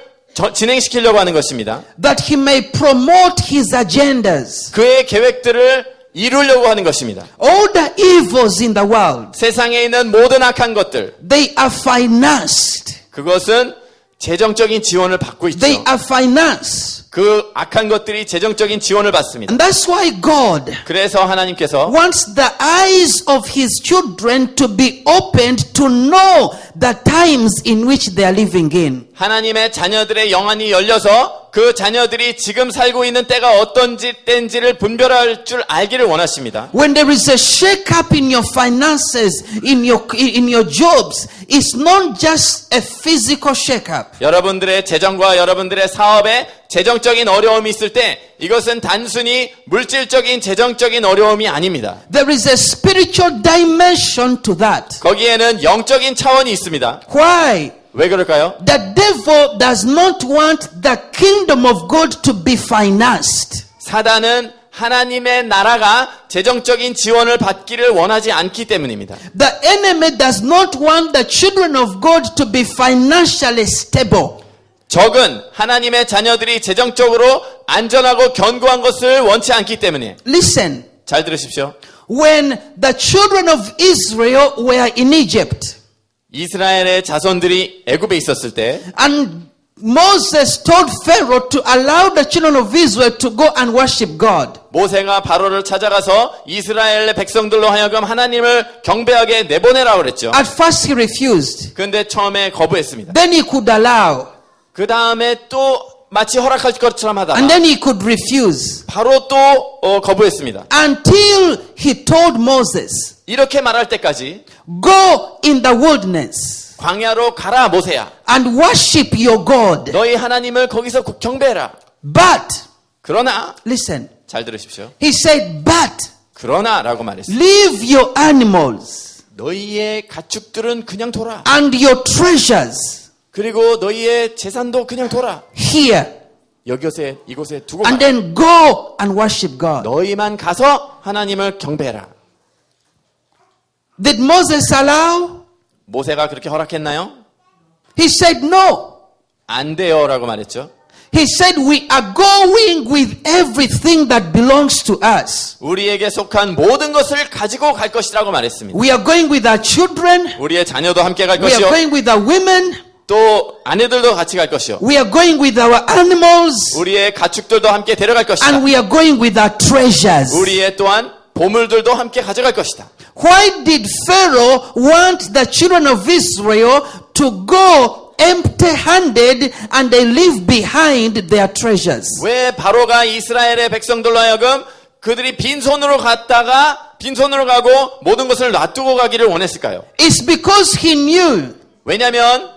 Speaker 1: 진행시키려고 하는 것입니다.
Speaker 2: That he may promote his agendas.
Speaker 1: 그의 계획들을 이루려고 하는 것입니다.
Speaker 2: All the evils in the world,
Speaker 1: 세상에 있는 모든 악한 것들,
Speaker 2: they are financed.
Speaker 1: 그것은 재정적인 지원을 받고 있죠.
Speaker 2: They are financed.
Speaker 1: 그 악한 것들이 재정적인 지원을 받습니다.
Speaker 2: And that's why God
Speaker 1: 그래서 하나님께서
Speaker 2: wants the eyes of his children to be opened to know the times in which they are living in.
Speaker 1: 하나님의 자녀들의 영안이 열려서 그 자녀들이 지금 살고 있는 때가 어떤 때인지를 분별할 줄 알기를 원하십니다.
Speaker 2: When there is a shake-up in your finances, in your jobs, it's not just a physical shake-up.
Speaker 1: 여러분들의 재정과 여러분들의 사업에 재정적인 어려움이 있을 때 이것은 단순히 물질적인 재정적인 어려움이 아닙니다.
Speaker 2: There is a spiritual dimension to that.
Speaker 1: 거기에는 영적인 차원이 있습니다.
Speaker 2: Why?
Speaker 1: 왜 그럴까요?
Speaker 2: The devil does not want the kingdom of God to be financed.
Speaker 1: 사단은 하나님의 나라가 재정적인 지원을 받기를 원하지 않기 때문입니다.
Speaker 2: The enemy does not want the children of God to be financially stable.
Speaker 1: 적은 하나님의 자녀들이 재정적으로 안전하고 견고한 것을 원치 않기 때문에
Speaker 2: Listen,
Speaker 1: 잘 들으십시오.
Speaker 2: when the children of Israel were in Egypt,
Speaker 1: 이스라엘의 자손들이 애굽에 있었을 때
Speaker 2: and Moses told Pharaoh to allow the children of Israel to go and worship God.
Speaker 1: 모세가 바로를 찾아가서 이스라엘의 백성들로 하여금 하나님을 경배하게 내보내라고 그랬죠.
Speaker 2: At first he refused.
Speaker 1: 그런데 처음에 거부했습니다.
Speaker 2: Then he could allow.
Speaker 1: 그 다음에 또 마치 허락할 것처럼 하다가
Speaker 2: And then he could refuse.
Speaker 1: 바로 또 거부했습니다.
Speaker 2: Until he told Moses,
Speaker 1: 이렇게 말할 때까지
Speaker 2: go in the wilderness
Speaker 1: 광야로 가라 모세야.
Speaker 2: and worship your God.
Speaker 1: 너희 하나님을 거기서 경배해라.
Speaker 2: But,
Speaker 1: 그러나
Speaker 2: listen,
Speaker 1: 잘 들으십시오.
Speaker 2: he said, but
Speaker 1: 그러나라고 말했어요.
Speaker 2: leave your animals
Speaker 1: 너희의 가축들은 그냥 둬라.
Speaker 2: and your treasures
Speaker 1: 그리고 너희의 재산도 그냥 둬라.
Speaker 2: here
Speaker 1: 이곳에 두고
Speaker 2: and
Speaker 1: 가.
Speaker 2: then go and worship God.
Speaker 1: 너희만 가서 하나님을 경배해라.
Speaker 2: Did Moses allow?
Speaker 1: 모세가 그렇게 허락했나요?
Speaker 2: He said no.
Speaker 1: 안 돼요라고 말했죠.
Speaker 2: He said we are going with everything that belongs to us.
Speaker 1: 우리에게 속한 모든 것을 가지고 갈 것이라고 말했습니다.
Speaker 2: We are going with our children.
Speaker 1: 우리의 자녀도 함께 갈
Speaker 2: We are
Speaker 1: 것이요.
Speaker 2: going with our women.
Speaker 1: 또 아내들도 같이 갈 것이요.
Speaker 2: We are going with our animals.
Speaker 1: 우리의 가축들도 함께 데려갈 것이다.
Speaker 2: And we are going with our treasures.
Speaker 1: 우리의 또한 보물들도 함께 가져갈 것이다.
Speaker 2: Why did Pharaoh want the children of Israel to go empty-handed and they leave behind their treasures?
Speaker 1: 왜 바로가 이스라엘의 백성들로 하여금 그들이 빈손으로 갔다가 빈손으로 가고 모든 것을 놔두고 가기를 원했을까요?
Speaker 2: It's because he knew
Speaker 1: 왜냐하면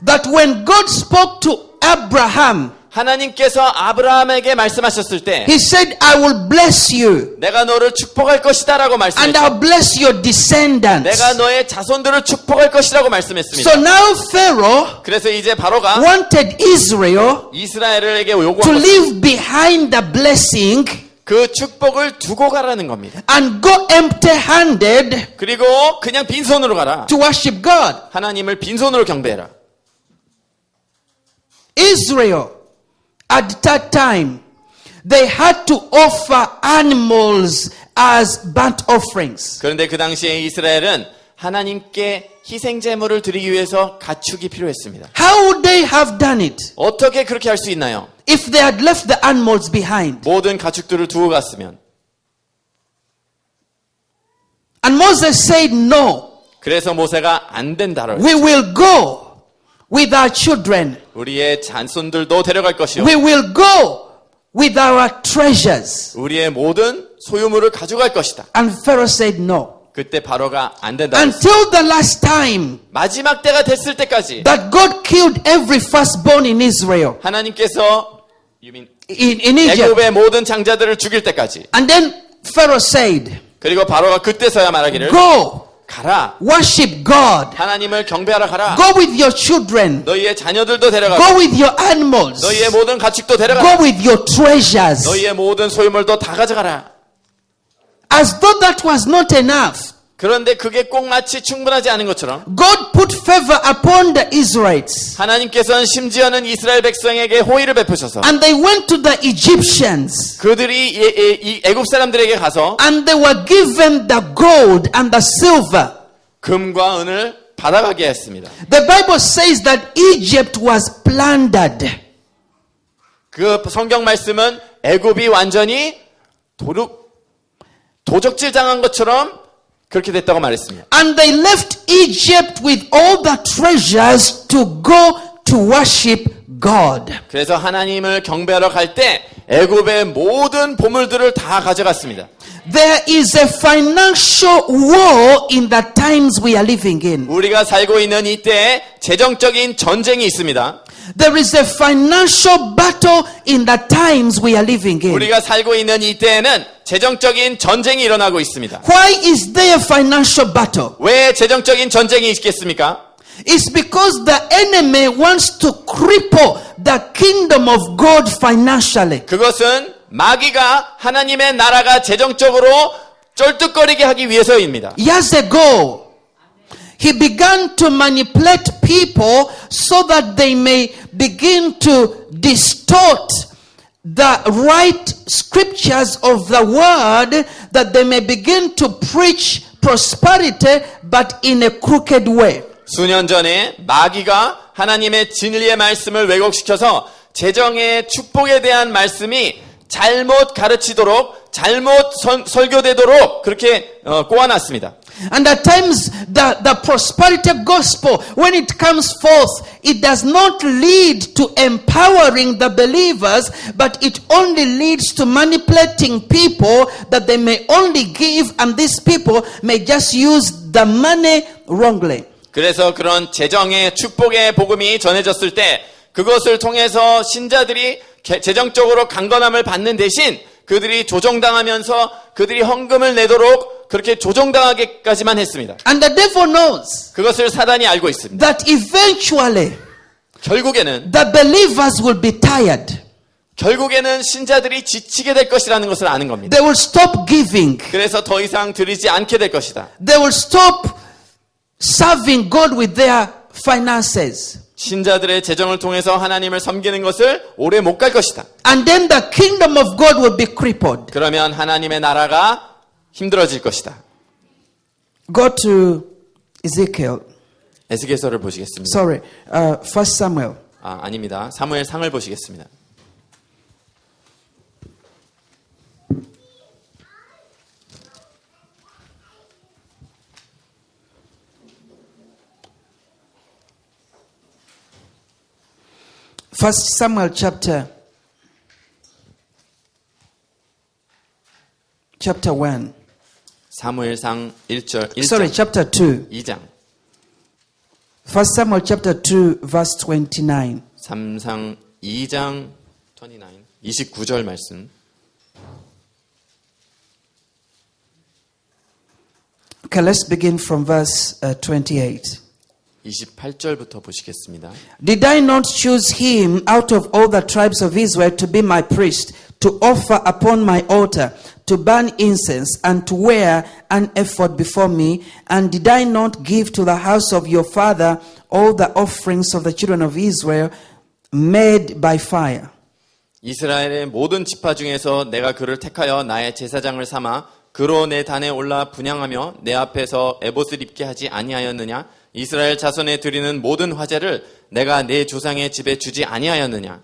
Speaker 2: that when God spoke to Abraham,
Speaker 1: 하나님께서 아브라함에게 말씀하셨을 때
Speaker 2: he said, I will bless you
Speaker 1: 내가 너를 축복할 것이다 라고
Speaker 2: and
Speaker 1: 말씀했죠.
Speaker 2: I'll bless your descendants.
Speaker 1: 내가 너의 자손들을 축복할 것이라고 말씀했습니다.
Speaker 2: So now Pharaoh
Speaker 1: 그래서 이제 바로가
Speaker 2: wanted Israel
Speaker 1: 이스라엘에게
Speaker 2: to
Speaker 1: 요구한 것은
Speaker 2: leave behind the blessing
Speaker 1: 그 축복을 두고 가라는 겁니다.
Speaker 2: and go empty-handed
Speaker 1: 그리고 그냥 빈손으로 가라.
Speaker 2: to worship God.
Speaker 1: 하나님을 빈손으로 경배해라.
Speaker 2: Israel, at that time, they had to offer animals as burnt offerings.
Speaker 1: 그런데 그 당시에 이스라엘은 하나님께 희생 제물을 드리기 위해서 가축이 필요했습니다.
Speaker 2: How would they have done it
Speaker 1: 어떻게 그렇게 할 수 있나요?
Speaker 2: if they had left the animals behind?
Speaker 1: 모든 가축들을 두고 갔으면.
Speaker 2: And Moses said, no,
Speaker 1: 그래서 모세가 안 된다로
Speaker 2: we will go with our children.
Speaker 1: 우리의 잔손들도 데려갈 것이요.
Speaker 2: We will go with our treasures.
Speaker 1: 우리의 모든 소유물을 가져갈 것이다.
Speaker 2: And Pharaoh said, no.
Speaker 1: 그때 바로가 안 된다.
Speaker 2: Until the last time
Speaker 1: 마지막 때가 됐을 때까지
Speaker 2: that God killed every firstborn in Israel,
Speaker 1: 하나님께서
Speaker 2: in Egypt.
Speaker 1: 애굽의 모든 장자들을 죽일 때까지.
Speaker 2: And then Pharaoh said,
Speaker 1: 그리고 바로가 그때서야 말하기를
Speaker 2: go,
Speaker 1: 가라.
Speaker 2: worship God.
Speaker 1: 하나님을 경배하러 가라.
Speaker 2: Go with your children.
Speaker 1: 너희의 자녀들도 데려가고
Speaker 2: Go with your animals.
Speaker 1: 너희의 모든 가축도 데려가라.
Speaker 2: Go with your treasures.
Speaker 1: 너희의 모든 소유물도 다 가져가라.
Speaker 2: As though that was not enough,
Speaker 1: 그런데 그게 꼭 마치 충분하지 않은 것처럼
Speaker 2: God put favor upon the Israelites.
Speaker 1: 하나님께서는 심지어는 이스라엘 백성에게 호의를 베푸셔서
Speaker 2: And they went to the Egyptians.
Speaker 1: 그들이 이 애굽 사람들에게 가서
Speaker 2: And they were given the gold and the silver.
Speaker 1: 금과 은을 받아가게 했습니다.
Speaker 2: The Bible says that Egypt was plundered.
Speaker 1: 그 성경 말씀은 애굽이 완전히 도적질 당한 것처럼 그렇게 됐다고 말했습니다.
Speaker 2: And they left Egypt with all the treasures to go to worship God.
Speaker 1: 그래서 하나님을 경배하러 갈 때 애굽의 모든 보물들을 다 가져갔습니다.
Speaker 2: There is a financial war in the times we are living in.
Speaker 1: 우리가 살고 있는 이때에 재정적인 전쟁이 있습니다.
Speaker 2: There is a financial battle in the times we are living in.
Speaker 1: 우리가 살고 있는 이때에는 재정적인 전쟁이 일어나고 있습니다.
Speaker 2: Why is there financial battle?
Speaker 1: 왜 재정적인 전쟁이 있겠습니까?
Speaker 2: It's because the enemy wants to cripple the kingdom of God financially.
Speaker 1: 그것은 마귀가 하나님의 나라가 재정적으로 쩔뚝거리게 하기 위해서입니다.
Speaker 2: He has a goal. He began to manipulate people so that they may begin to distort the right scriptures of the word, that they may begin to preach prosperity but in a crooked way.
Speaker 1: 수년 전에 마귀가 하나님의 진리의 말씀을 왜곡시켜서 재정의 축복에 대한 말씀이 잘못 가르치도록 잘못 설교되도록 그렇게 꼬아놨습니다.
Speaker 2: And at times the prosperity gospel, when it comes forth, it does not lead to empowering the believers, but it only leads to manipulating people that they may only give, and these people may just use the money wrongly.
Speaker 1: 그래서 그런 재정의 축복의 복음이 전해졌을 때 그것을 통해서 신자들이 재정적으로 강건함을 받는 대신 그들이 조종당하면서 그들이 헌금을 내도록 그렇게 조종당하기까지만 했습니다.
Speaker 2: And the devil knows
Speaker 1: 그것을 사단이 알고 있습니다.
Speaker 2: that eventually
Speaker 1: 결국에는
Speaker 2: the believers will be tired.
Speaker 1: 결국에는 신자들이 지치게 될 것이라는 것을 아는 겁니다.
Speaker 2: They will stop giving.
Speaker 1: 그래서 더 이상 드리지 않게 될 것이다.
Speaker 2: They will stop serving God with their finances.
Speaker 1: 신자들의 재정을 통해서 하나님을 섬기는 것을 오래 못 갈 것이다.
Speaker 2: And then the kingdom of God will be crippled.
Speaker 1: 그러면 하나님의 나라가 힘들어질 것이다.
Speaker 2: Go to Ezekiel.
Speaker 1: 에스겔서를 보시겠습니다.
Speaker 2: Sorry, 1 Samuel.
Speaker 1: 아닙니다. 사무엘상을 보시겠습니다.
Speaker 2: First Samuel chapter 1.
Speaker 1: 사무엘상 1장
Speaker 2: Sorry, chapter 2.
Speaker 1: 2장.
Speaker 2: First Samuel chapter 2 verse 29.
Speaker 1: 3상 2장 29절 말씀.
Speaker 2: Okay, let's begin from verse 28.
Speaker 1: 28절부터 보시겠습니다.
Speaker 2: Did I not choose him out of all the tribes of Israel to be my priest, to offer upon my altar, to burn incense, and to wear an ephod before me? And did I not give to the house of your father all the offerings of the children of Israel made by fire?
Speaker 1: 이스라엘의 모든 지파 중에서 내가 그를 택하여 나의 제사장을 삼아 그로 내 단에 올라 분향하며 내 앞에서 에봇을 입게 하지 아니하였느냐? 이스라엘 자손에 드리는 모든 화제를 내가 내 조상의 집에 주지 아니하였느냐?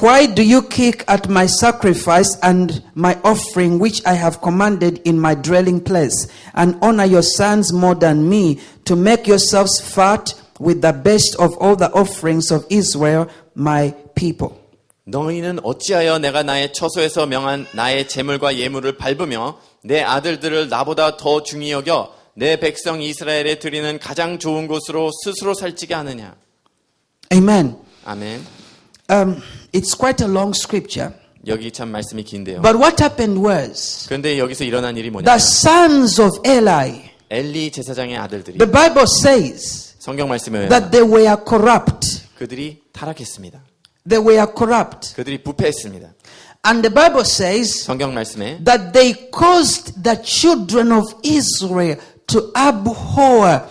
Speaker 2: Why do you kick at my sacrifice and my offering which I have commanded in my dwelling place, and honor your sons more than me, to make yourselves fat with the best of all the offerings of Israel, my people?
Speaker 1: 너희는 어찌하여 내가 나의 처소에서 명한 나의 제물과 예물을 밟으며 내 아들들을 나보다 더 중히 여겨 내 백성 이스라엘에 드리는 가장 좋은 곳으로 스스로 살찌게 하느냐?
Speaker 2: Amen.
Speaker 1: 아멘.
Speaker 2: It's quite a long scripture.
Speaker 1: 여기 참 말씀이 긴데요.
Speaker 2: But what happened was,
Speaker 1: 그런데 여기서 일어난 일이
Speaker 2: the
Speaker 1: 뭐냐면
Speaker 2: sons of Eli,
Speaker 1: 엘리 제사장의 아들들이
Speaker 2: the Bible says
Speaker 1: 성경 말씀에
Speaker 2: that
Speaker 1: 의하면
Speaker 2: they were corrupt.
Speaker 1: 그들이 타락했습니다.
Speaker 2: They were corrupt.
Speaker 1: 그들이 부패했습니다.
Speaker 2: And the Bible says
Speaker 1: 성경 말씀에
Speaker 2: that they caused the children of Israel to abhor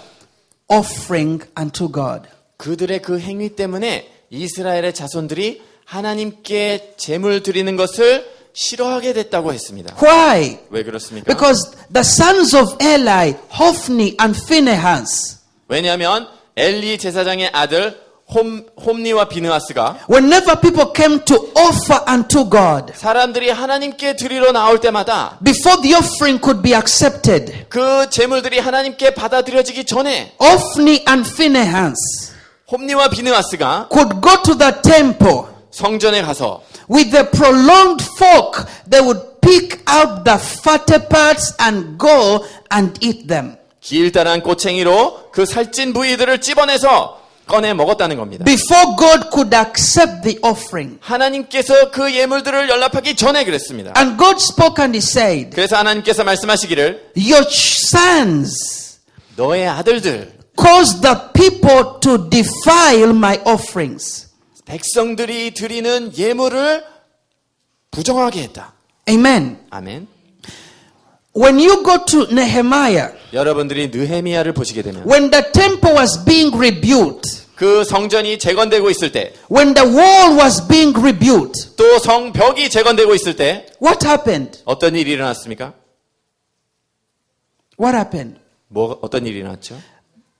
Speaker 2: offering unto God.
Speaker 1: 그들의 그 행위 때문에 이스라엘의 자손들이 하나님께 제물 드리는 것을 싫어하게 됐다고 했습니다.
Speaker 2: Why?
Speaker 1: 왜 그렇습니까?
Speaker 2: Because the sons of Eli, Hophni and Phinehas,
Speaker 1: 왜냐하면 엘리 제사장의 아들 홈니와 비느하스가
Speaker 2: whenever people came to offer unto God,
Speaker 1: 사람들이 하나님께 드리러 나올 때마다
Speaker 2: before the offering could be accepted,
Speaker 1: 그 제물들이 하나님께 받아들여지기 전에
Speaker 2: Hophni and Phinehas
Speaker 1: 홈니와 비느하스가
Speaker 2: could go to the temple
Speaker 1: 성전에 가서
Speaker 2: with the prolonged fork. They would pick out the fatter parts and go and eat them.
Speaker 1: 길다란 꼬챙이로 그 살찐 부위들을 찝어내서 꺼내 먹었다는 겁니다.
Speaker 2: Before God could accept the offering.
Speaker 1: 하나님께서 그 예물들을 연락하기 전에 그랬습니다.
Speaker 2: And God spoke and He said,
Speaker 1: 그래서 하나님께서 말씀하시기를
Speaker 2: your sons
Speaker 1: 너의 아들들
Speaker 2: caused the people to defile my offerings.
Speaker 1: 백성들이 드리는 예물을 부정하게 했다.
Speaker 2: Amen.
Speaker 1: 아멘.
Speaker 2: When you go to Nehemiah,
Speaker 1: 여러분들이 느헤미야를 보시게 되면
Speaker 2: when the temple was being rebuilt,
Speaker 1: 그 성전이 재건되고 있을 때,
Speaker 2: when the wall was being rebuilt,
Speaker 1: 또 성벽이 재건되고 있을 때
Speaker 2: what happened?
Speaker 1: 어떤 일이 일어났습니까?
Speaker 2: What happened?
Speaker 1: 어떤 일이 일어났죠?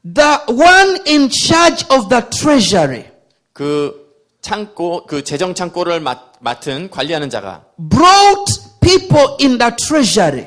Speaker 2: The one in charge of the treasury
Speaker 1: 그 창고, 그 재정 창고를 맡은 관리하는 자가
Speaker 2: brought people in the treasury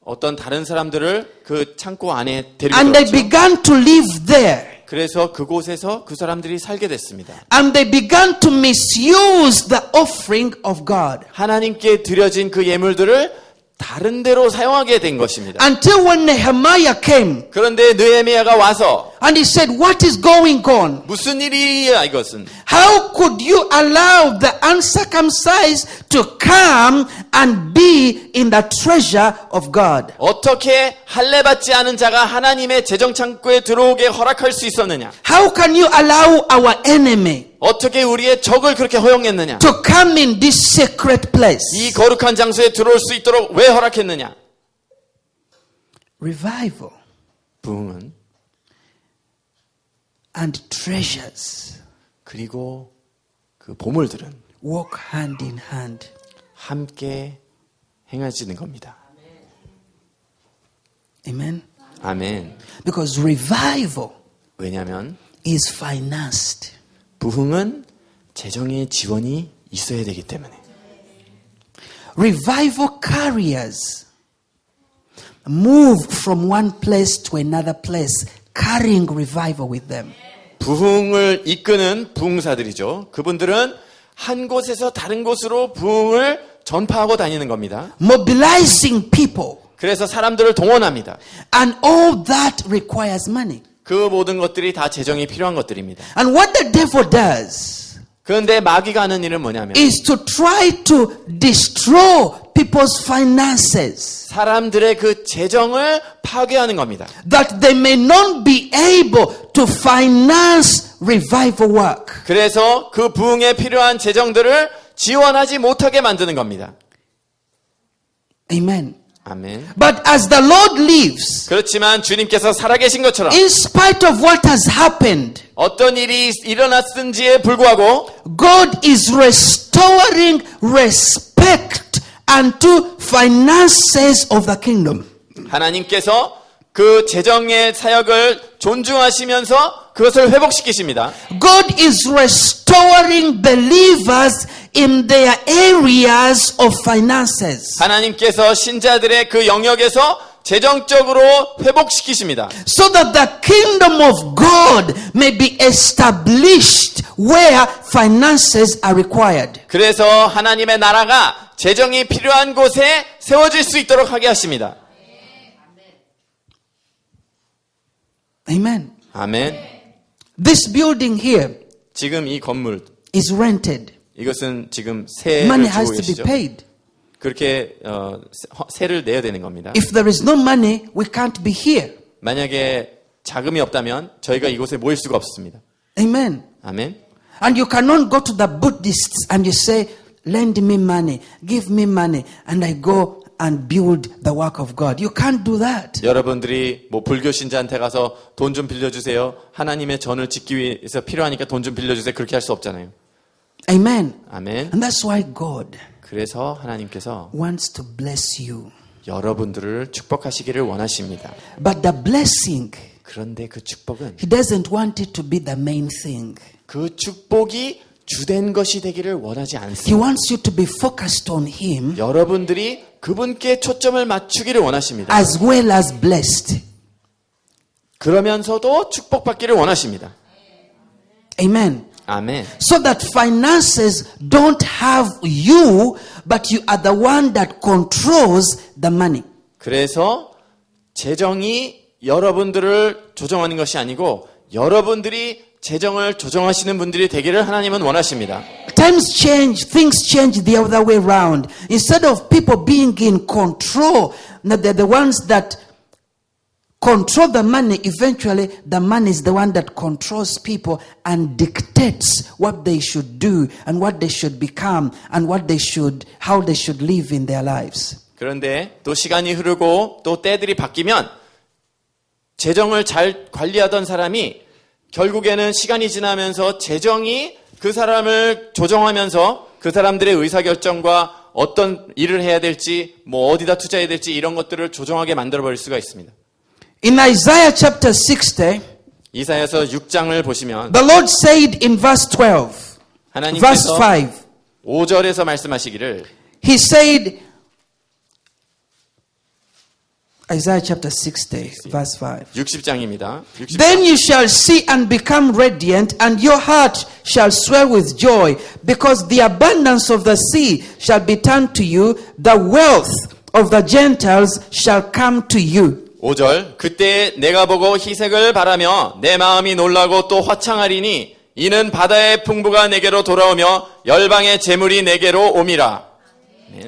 Speaker 1: 어떤 다른 사람들을 그 창고 안에 데리고
Speaker 2: and they
Speaker 1: 들어왔죠.
Speaker 2: began to live there.
Speaker 1: 그래서 그곳에서 그 사람들이 살게 됐습니다.
Speaker 2: And they began to misuse the offering of God.
Speaker 1: 하나님께 드려진 그 예물들을 다른 데로 사용하게 된 것입니다.
Speaker 2: Until when Nehemiah came
Speaker 1: 그런데 느헤미야가 와서
Speaker 2: and he said, what is going on?
Speaker 1: 무슨 일이야 이것은?
Speaker 2: How could you allow the uncircumcised to come and be in the treasure of God?
Speaker 1: 어떻게 할례 받지 않은 자가 하나님의 재정 창고에 들어오게 허락할 수 있었느냐?
Speaker 2: How can you allow our enemy
Speaker 1: 어떻게 우리의 적을 그렇게 허용했느냐?
Speaker 2: to come in this secret place?
Speaker 1: 이 거룩한 장소에 들어올 수 있도록 왜 허락했느냐?
Speaker 2: Revival
Speaker 1: 부흥은
Speaker 2: and treasures
Speaker 1: 그리고 그 보물들은
Speaker 2: walk hand in hand.
Speaker 1: 함께 행해지는 겁니다.
Speaker 2: Amen.
Speaker 1: 아멘.
Speaker 2: Because revival
Speaker 1: 왜냐하면
Speaker 2: is financed.
Speaker 1: 부흥은 재정의 지원이 있어야 되기 때문에.
Speaker 2: Revival carriers move from one place to another place, carrying revival with them.
Speaker 1: 부흥을 이끄는 부흥사들이죠. 그분들은 한 곳에서 다른 곳으로 부흥을 전파하고 다니는 겁니다.
Speaker 2: Mobilizing people.
Speaker 1: 그래서 사람들을 동원합니다.
Speaker 2: And all that requires money.
Speaker 1: 그 모든 것들이 다 재정이 필요한 것들입니다.
Speaker 2: And what the devil does
Speaker 1: 그런데 마귀가 하는 일은 뭐냐면
Speaker 2: is to try to destroy people's finances,
Speaker 1: 사람들의 그 재정을 파괴하는 겁니다.
Speaker 2: that they may not be able to finance revival work.
Speaker 1: 그래서 그 부흥에 필요한 재정들을 지원하지 못하게 만드는 겁니다.
Speaker 2: Amen.
Speaker 1: 아멘.
Speaker 2: But as the Lord lives,
Speaker 1: 그렇지만 주님께서 살아계신 것처럼
Speaker 2: in spite of what has happened,
Speaker 1: 어떤 일이 일어났든지에 불구하고
Speaker 2: God is restoring respect unto finances of the kingdom.
Speaker 1: 하나님께서 그 재정의 사역을 존중하시면서 그것을 회복시키십니다.
Speaker 2: God is restoring believers in their areas of finances,
Speaker 1: 하나님께서 신자들의 그 영역에서 재정적으로 회복시키십니다.
Speaker 2: so that the kingdom of God may be established where finances are required.
Speaker 1: 그래서 하나님의 나라가 재정이 필요한 곳에 세워질 수 있도록 하게 하십니다.
Speaker 2: Amen.
Speaker 1: 아멘.
Speaker 2: This building here
Speaker 1: 지금 이 건물
Speaker 2: is rented.
Speaker 1: 이것은 지금
Speaker 2: Money
Speaker 1: 세를
Speaker 2: has
Speaker 1: 주고
Speaker 2: to be
Speaker 1: 계시죠.
Speaker 2: paid.
Speaker 1: 그렇게 세를 내야 되는 겁니다.
Speaker 2: If there is no money, we can't be here.
Speaker 1: 만약에 자금이 없다면 저희가 이곳에 모일 수가 없습니다.
Speaker 2: Amen.
Speaker 1: 아멘.
Speaker 2: And you cannot go to the Buddhists and you say, lend me money, give me money, and I go and build the work of God. You can't do that.
Speaker 1: 여러분들이 뭐 불교 신자한테 가서 돈 좀 빌려주세요. 하나님의 전을 짓기 위해서 필요하니까 돈 좀 빌려주세요. 그렇게 할 수 없잖아요.
Speaker 2: Amen.
Speaker 1: 아멘.
Speaker 2: And that's why God
Speaker 1: 그래서 하나님께서
Speaker 2: wants to bless you.
Speaker 1: 여러분들을 축복하시기를 원하십니다.
Speaker 2: But the blessing,
Speaker 1: 그런데 그 축복은
Speaker 2: He doesn't want it to be the main thing.
Speaker 1: 그 축복이 주된 것이 되기를 원하지
Speaker 2: He
Speaker 1: 않습니다.
Speaker 2: wants you to be focused on Him
Speaker 1: 여러분들이 그분께 초점을 맞추기를 원하십니다.
Speaker 2: as well as blessed.
Speaker 1: 그러면서도 축복받기를 원하십니다.
Speaker 2: Amen.
Speaker 1: 아멘.
Speaker 2: So that finances don't have you, but you are the one that controls the money.
Speaker 1: 그래서 재정이 여러분들을 조정하는 것이 아니고 여러분들이 재정을 조정하시는 분들이 되기를 하나님은 원하십니다.
Speaker 2: Times change, things change the other way around. Instead of people being in control, they're the ones that control the money, eventually the money is the one that controls people and dictates what they should do and what they should become and how they should live in their lives.
Speaker 1: 그런데 또 시간이 흐르고 또 때들이 바뀌면 재정을 잘 관리하던 사람이 결국에는 시간이 지나면서 재정이 그 사람을 조정하면서 그 사람들의 의사결정과 어떤 일을 해야 될지, 뭐 어디다 투자해야 될지 이런 것들을 조정하게 만들어버릴 수가 있습니다.
Speaker 2: In Isaiah chapter 60,
Speaker 1: 이사야서 6장을 보시면
Speaker 2: the Lord said in verse 12, verse
Speaker 1: 하나님께서
Speaker 2: 5,
Speaker 1: 5절에서 말씀하시기를
Speaker 2: He said, Isaiah chapter 60, verse 5.
Speaker 1: 60장입니다.
Speaker 2: Then you shall see and become radiant, and your heart shall swell with joy, because the abundance of the sea shall be turned to you, the wealth of the Gentiles shall come to you.
Speaker 1: 5절 그때 내가 보고 희색을 바라며 내 마음이 놀라고 또 화창하리니 이는 바다의 풍부가 내게로 돌아오며 열방의 재물이 내게로 옴이라.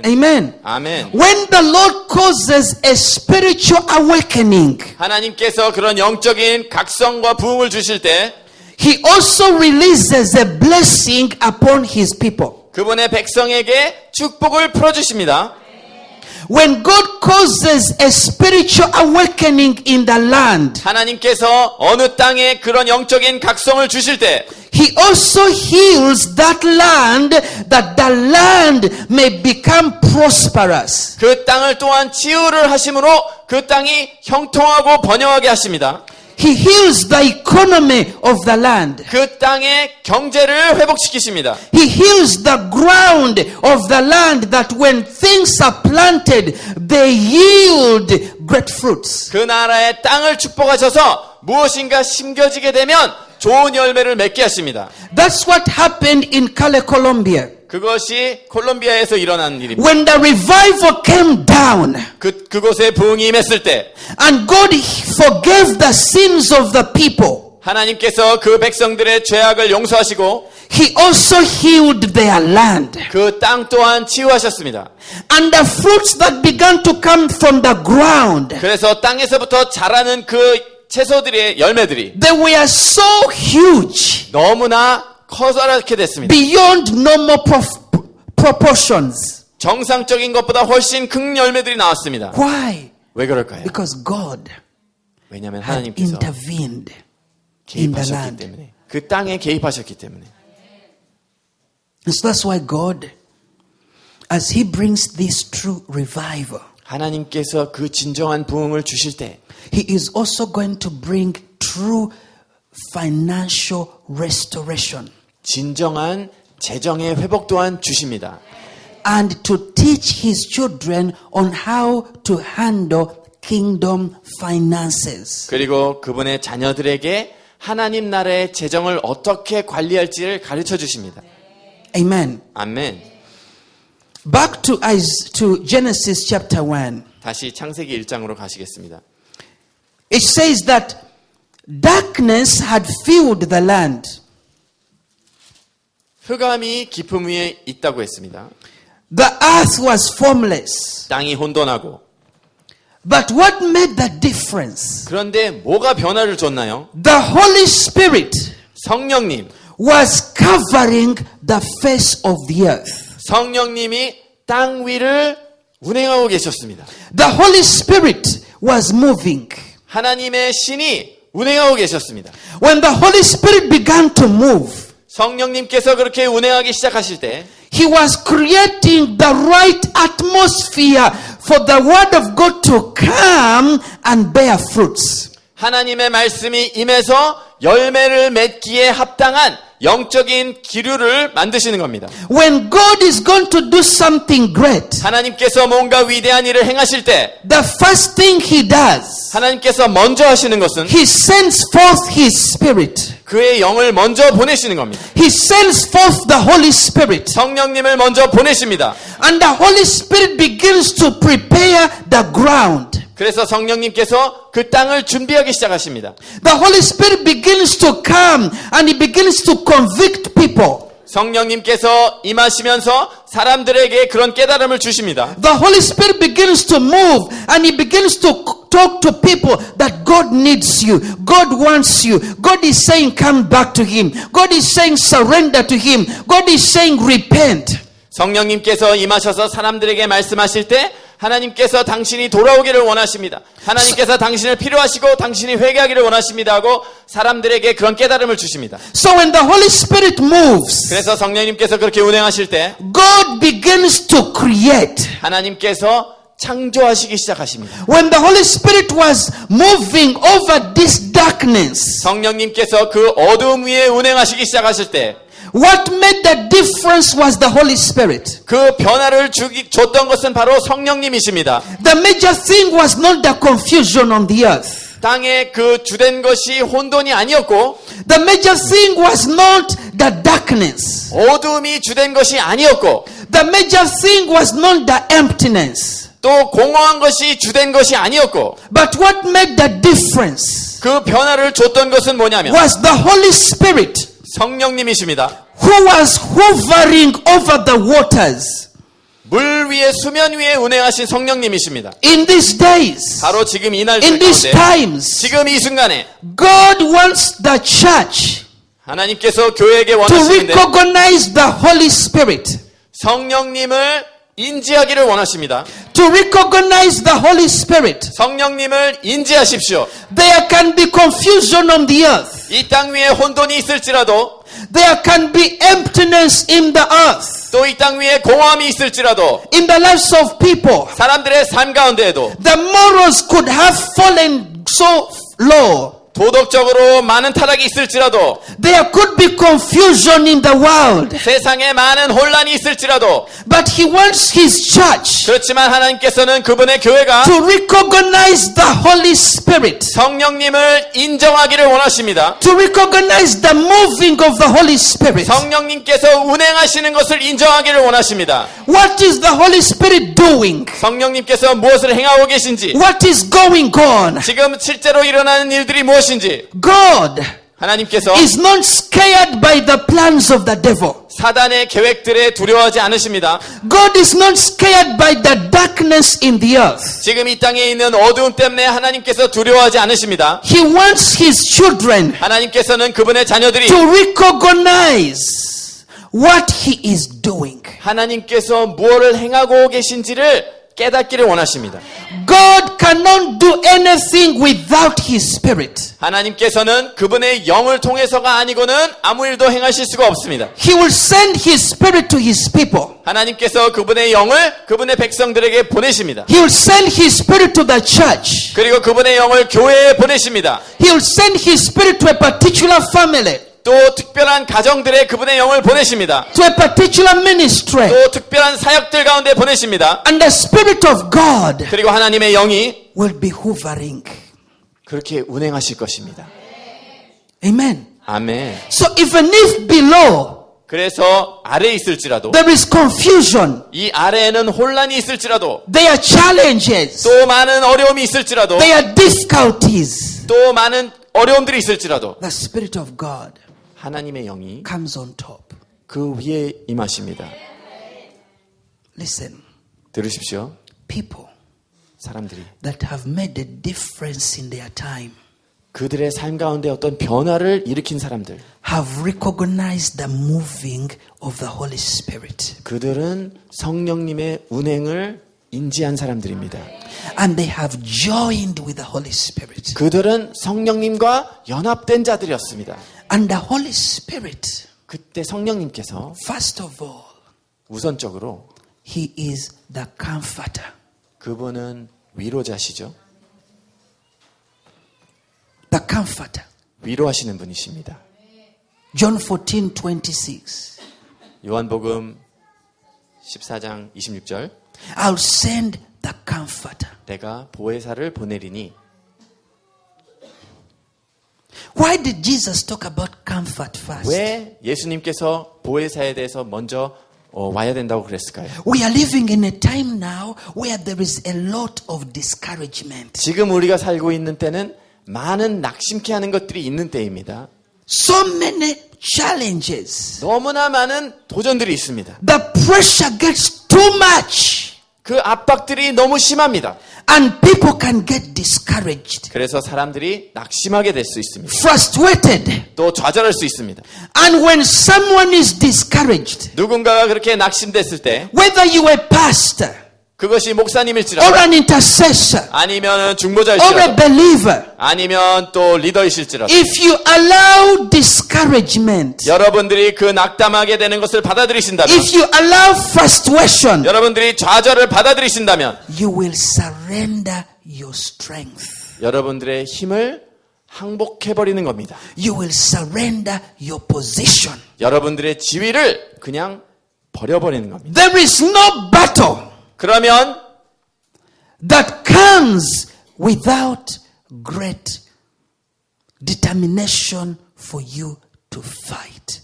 Speaker 2: Amen.
Speaker 1: 아멘.
Speaker 2: When the Lord causes a spiritual awakening,
Speaker 1: 하나님께서 그런 영적인 각성과 부흥을 주실 때
Speaker 2: He also releases a blessing upon His people.
Speaker 1: 그분의 백성에게 축복을 풀어주십니다.
Speaker 2: When God causes a spiritual awakening in the land,
Speaker 1: 하나님께서 어느 땅에 그런 영적인 각성을 주실 때
Speaker 2: He also heals that land, that the land may become prosperous.
Speaker 1: 그 땅을 또한 치유를 하심으로 그 땅이 형통하고 번영하게 하십니다.
Speaker 2: He heals the economy of the land.
Speaker 1: 그 땅의 경제를 회복시키십니다.
Speaker 2: He heals the ground of the land, that when things are planted, they yield great fruits.
Speaker 1: 그 나라의 땅을 축복하셔서 무엇인가 심겨지게 되면 좋은 열매를 맺게 하십니다.
Speaker 2: That's what happened in Cali, Colombia.
Speaker 1: 그것이 콜롬비아에서 일어난 일입니다.
Speaker 2: When the revival came down,
Speaker 1: 그곳에 부흥이 임했을 때
Speaker 2: and God forgave the sins of the people,
Speaker 1: 하나님께서 그 백성들의 죄악을 용서하시고
Speaker 2: He also healed their land.
Speaker 1: 그 땅 또한 치유하셨습니다.
Speaker 2: And the fruits that began to come from the ground,
Speaker 1: 그래서 땅에서부터 자라는 그 채소들의 열매들이
Speaker 2: they were so huge,
Speaker 1: 너무나 커다랗게 됐습니다.
Speaker 2: beyond normal proportions.
Speaker 1: 정상적인 것보다 훨씬 큰 열매들이 나왔습니다.
Speaker 2: Why?
Speaker 1: 왜 그럴까요?
Speaker 2: Because God
Speaker 1: 왜냐하면
Speaker 2: had
Speaker 1: 하나님께서
Speaker 2: intervened in the
Speaker 1: 개입하셨기
Speaker 2: land.
Speaker 1: 때문에 그 땅에 개입하셨기 때문에
Speaker 2: And so that's why God, as He brings this true revival,
Speaker 1: 하나님께서 그 진정한 부흥을 주실 때
Speaker 2: He is also going to bring true financial restoration.
Speaker 1: 진정한 재정의 회복 또한 주십니다.
Speaker 2: And to teach His children on how to handle kingdom finances.
Speaker 1: 그리고 그분의 자녀들에게 하나님 나라의 재정을 어떻게 관리할지를 가르쳐 주십니다.
Speaker 2: Amen.
Speaker 1: 아멘.
Speaker 2: Back to Genesis chapter 1.
Speaker 1: 다시 창세기 1장으로 가시겠습니다.
Speaker 2: It says that darkness had filled the land.
Speaker 1: 흑암이 깊음 위에 있다고 했습니다.
Speaker 2: The earth was formless.
Speaker 1: 땅이 혼돈하고.
Speaker 2: But what made the difference?
Speaker 1: 그런데 뭐가 변화를 줬나요?
Speaker 2: The Holy Spirit
Speaker 1: 성령님.
Speaker 2: was covering the face of the earth.
Speaker 1: 성령님이 땅 위를 운행하고 계셨습니다.
Speaker 2: The Holy Spirit was moving.
Speaker 1: 하나님의 신이 운행하고 계셨습니다.
Speaker 2: When the Holy Spirit began to move,
Speaker 1: 성령님께서 그렇게 운행하기 시작하실 때
Speaker 2: He was creating the right atmosphere for the Word of God to come and bear fruits.
Speaker 1: 하나님의 말씀이 임해서 열매를 맺기에 합당한 영적인 기류를 만드시는 겁니다.
Speaker 2: When God is going to do something great,
Speaker 1: 하나님께서 뭔가 위대한 일을 행하실 때
Speaker 2: the first thing He does,
Speaker 1: 하나님께서 먼저 하시는 것은
Speaker 2: He sends forth His Spirit.
Speaker 1: 그의 영을 먼저 보내시는 겁니다.
Speaker 2: He sends forth the Holy Spirit.
Speaker 1: 성령님을 먼저 보내십니다.
Speaker 2: And the Holy Spirit begins to prepare the ground.
Speaker 1: 그래서 성령님께서 그 땅을 준비하기 시작하십니다.
Speaker 2: The Holy Spirit begins to come and He begins to convict people.
Speaker 1: 성령님께서 임하시면서 사람들에게 그런 깨달음을 주십니다.
Speaker 2: The Holy Spirit begins to move and He begins to talk to people that God needs you. God wants you. God is saying come back to Him. God is saying surrender to Him. God is saying repent.
Speaker 1: 성령님께서 임하셔서 사람들에게 말씀하실 때 하나님께서 당신이 돌아오기를 원하십니다. 하나님께서 당신을 필요하시고 당신이 회개하기를 원하십니다 하고 사람들에게 그런 깨달음을 주십니다.
Speaker 2: So when the Holy Spirit moves,
Speaker 1: 그래서 성령님께서 그렇게 운행하실 때
Speaker 2: God begins to create.
Speaker 1: 하나님께서 창조하시기 시작하십니다.
Speaker 2: When the Holy Spirit was moving over this darkness,
Speaker 1: 성령님께서 그 어두움 위에 운행하시기 시작하실 때
Speaker 2: what made the difference was the Holy Spirit.
Speaker 1: 그 변화를 줬던 것은 바로 성령님이십니다.
Speaker 2: The major thing was not the confusion on the earth.
Speaker 1: 땅에 그 주된 것이 혼돈이 아니었고
Speaker 2: The major thing was not the darkness.
Speaker 1: 어두움이 주된 것이 아니었고
Speaker 2: The major thing was not the emptiness.
Speaker 1: 또 공허한 것이 주된 것이 아니었고
Speaker 2: But what made the difference
Speaker 1: 그 변화를 줬던 것은 뭐냐면
Speaker 2: was the Holy Spirit
Speaker 1: 성령님이십니다.
Speaker 2: who was hovering over the waters.
Speaker 1: 물 위에 수면 위에 운행하신 성령님이십니다.
Speaker 2: In these days,
Speaker 1: 바로 지금 이날
Speaker 2: in these
Speaker 1: 가운데
Speaker 2: times,
Speaker 1: 지금 이 순간에
Speaker 2: God wants the church
Speaker 1: 하나님께서 교회에게
Speaker 2: to
Speaker 1: 원하시는데
Speaker 2: recognize the Holy Spirit.
Speaker 1: 성령님을 인지하기를 원하십니다.
Speaker 2: To recognize the Holy Spirit.
Speaker 1: 성령님을 인지하십시오.
Speaker 2: There can be confusion on the earth.
Speaker 1: 이 땅 위에 혼돈이 있을지라도
Speaker 2: There can be emptiness in the earth.
Speaker 1: 또 이 땅 위에 공허함이 있을지라도
Speaker 2: In the lives of people.
Speaker 1: 사람들의 삶 가운데에도
Speaker 2: The morals could have fallen so low.
Speaker 1: 도덕적으로 많은 타락이 있을지라도
Speaker 2: There could be confusion in the world.
Speaker 1: 세상에 많은 혼란이 있을지라도
Speaker 2: But He wants His church
Speaker 1: 그렇지만 하나님께서는 그분의 교회가
Speaker 2: to recognize the Holy Spirit.
Speaker 1: 성령님을 인정하기를 원하십니다.
Speaker 2: To recognize the moving of the Holy Spirit.
Speaker 1: 성령님께서 운행하시는 것을 인정하기를 원하십니다.
Speaker 2: What is the Holy Spirit doing?
Speaker 1: 성령님께서 무엇을 행하고 계신지
Speaker 2: What is going on?
Speaker 1: 지금 실제로 일어나는 일들이 무엇인지
Speaker 2: God
Speaker 1: 하나님께서
Speaker 2: is not scared by the plans of the devil.
Speaker 1: 사단의 계획들에 두려워하지 않으십니다.
Speaker 2: God is not scared by the darkness in the earth.
Speaker 1: 지금 이 땅에 있는 어두움 때문에 하나님께서 두려워하지 않으십니다.
Speaker 2: He wants His children
Speaker 1: 하나님께서는 그분의 자녀들이
Speaker 2: to recognize what He is doing.
Speaker 1: 하나님께서 무엇을 행하고 계신지를 깨닫기를 원하십니다.
Speaker 2: God cannot do anything without His Spirit.
Speaker 1: 하나님께서는 그분의 영을 통해서가 아니고는 아무 일도 행하실 수가 없습니다.
Speaker 2: He will send His Spirit to His people.
Speaker 1: 하나님께서 그분의 영을 그분의 백성들에게 보내십니다.
Speaker 2: He will send His Spirit to the church.
Speaker 1: 그리고 그분의 영을 교회에 보내십니다.
Speaker 2: He will send His Spirit to a particular family.
Speaker 1: 또 특별한 가정들에 그분의 영을 보내십니다.
Speaker 2: To a particular ministry.
Speaker 1: 또 특별한 사역들 가운데 보내십니다.
Speaker 2: And the Spirit of God
Speaker 1: 그리고 하나님의 영이
Speaker 2: will be hovering.
Speaker 1: 그렇게 운행하실 것입니다.
Speaker 2: Amen.
Speaker 1: 아멘.
Speaker 2: So even if below
Speaker 1: 그래서 아래에 있을지라도
Speaker 2: there is confusion,
Speaker 1: 이 아래에는 혼란이 있을지라도
Speaker 2: there are challenges,
Speaker 1: 또 많은 어려움이 있을지라도
Speaker 2: there are difficulties,
Speaker 1: 또 많은 어려움들이 있을지라도
Speaker 2: the Spirit of God
Speaker 1: 하나님의 영이
Speaker 2: comes on top.
Speaker 1: 그 위에 임하십니다.
Speaker 2: Listen,
Speaker 1: 들으십시오.
Speaker 2: people
Speaker 1: 사람들이
Speaker 2: that have made a difference in their time
Speaker 1: 그들의 삶 가운데 어떤 변화를 일으킨 사람들
Speaker 2: have recognized the moving of the Holy Spirit.
Speaker 1: 그들은 성령님의 운행을 인지한 사람들입니다.
Speaker 2: And they have joined with the Holy Spirit.
Speaker 1: 그들은 성령님과 연합된 자들이었습니다.
Speaker 2: And the Holy Spirit,
Speaker 1: 그때 성령님께서
Speaker 2: first of all,
Speaker 1: 우선적으로
Speaker 2: He is the comforter.
Speaker 1: 그분은 위로자시죠.
Speaker 2: The comforter.
Speaker 1: 위로하시는 분이십니다.
Speaker 2: John 14:26.
Speaker 1: 요한복음 14장 26절
Speaker 2: I'll send the comforter.
Speaker 1: 내가 보혜사를 보내리니
Speaker 2: Why did Jesus talk about comfort first?
Speaker 1: 왜 예수님께서 보혜사에 대해서 먼저 와야 된다고 그랬을까요?
Speaker 2: We are living in a time now where there is a lot of discouragement.
Speaker 1: 지금 우리가 살고 있는 때는 많은 낙심케 하는 것들이 있는 때입니다.
Speaker 2: So many challenges.
Speaker 1: 너무나 많은 도전들이 있습니다.
Speaker 2: The pressure gets too much.
Speaker 1: 그 압박들이 너무 심합니다.
Speaker 2: And people can get discouraged,
Speaker 1: 그래서 사람들이 낙심하게 될 수 있습니다.
Speaker 2: frustrated.
Speaker 1: 또 좌절할 수 있습니다.
Speaker 2: And when someone is discouraged,
Speaker 1: 누군가가 그렇게 낙심됐을 때
Speaker 2: whether you are a pastor
Speaker 1: 그것이
Speaker 2: or
Speaker 1: 목사님일지라도
Speaker 2: an intercessor
Speaker 1: 아니면
Speaker 2: or a
Speaker 1: 중보자일지라도
Speaker 2: believer,
Speaker 1: 아니면 또 리더이실지라도
Speaker 2: if you allow discouragement,
Speaker 1: 여러분들이 그 낙담하게 되는 것을 받아들이신다면
Speaker 2: if you allow frustration,
Speaker 1: 여러분들이 좌절을 받아들이신다면
Speaker 2: you will surrender your strength.
Speaker 1: 여러분들의 힘을 항복해버리는 겁니다.
Speaker 2: You will surrender your position.
Speaker 1: 여러분들의 지위를 그냥 버려버리는 겁니다.
Speaker 2: There is no battle
Speaker 1: 그러면
Speaker 2: that comes without great determination for you to fight.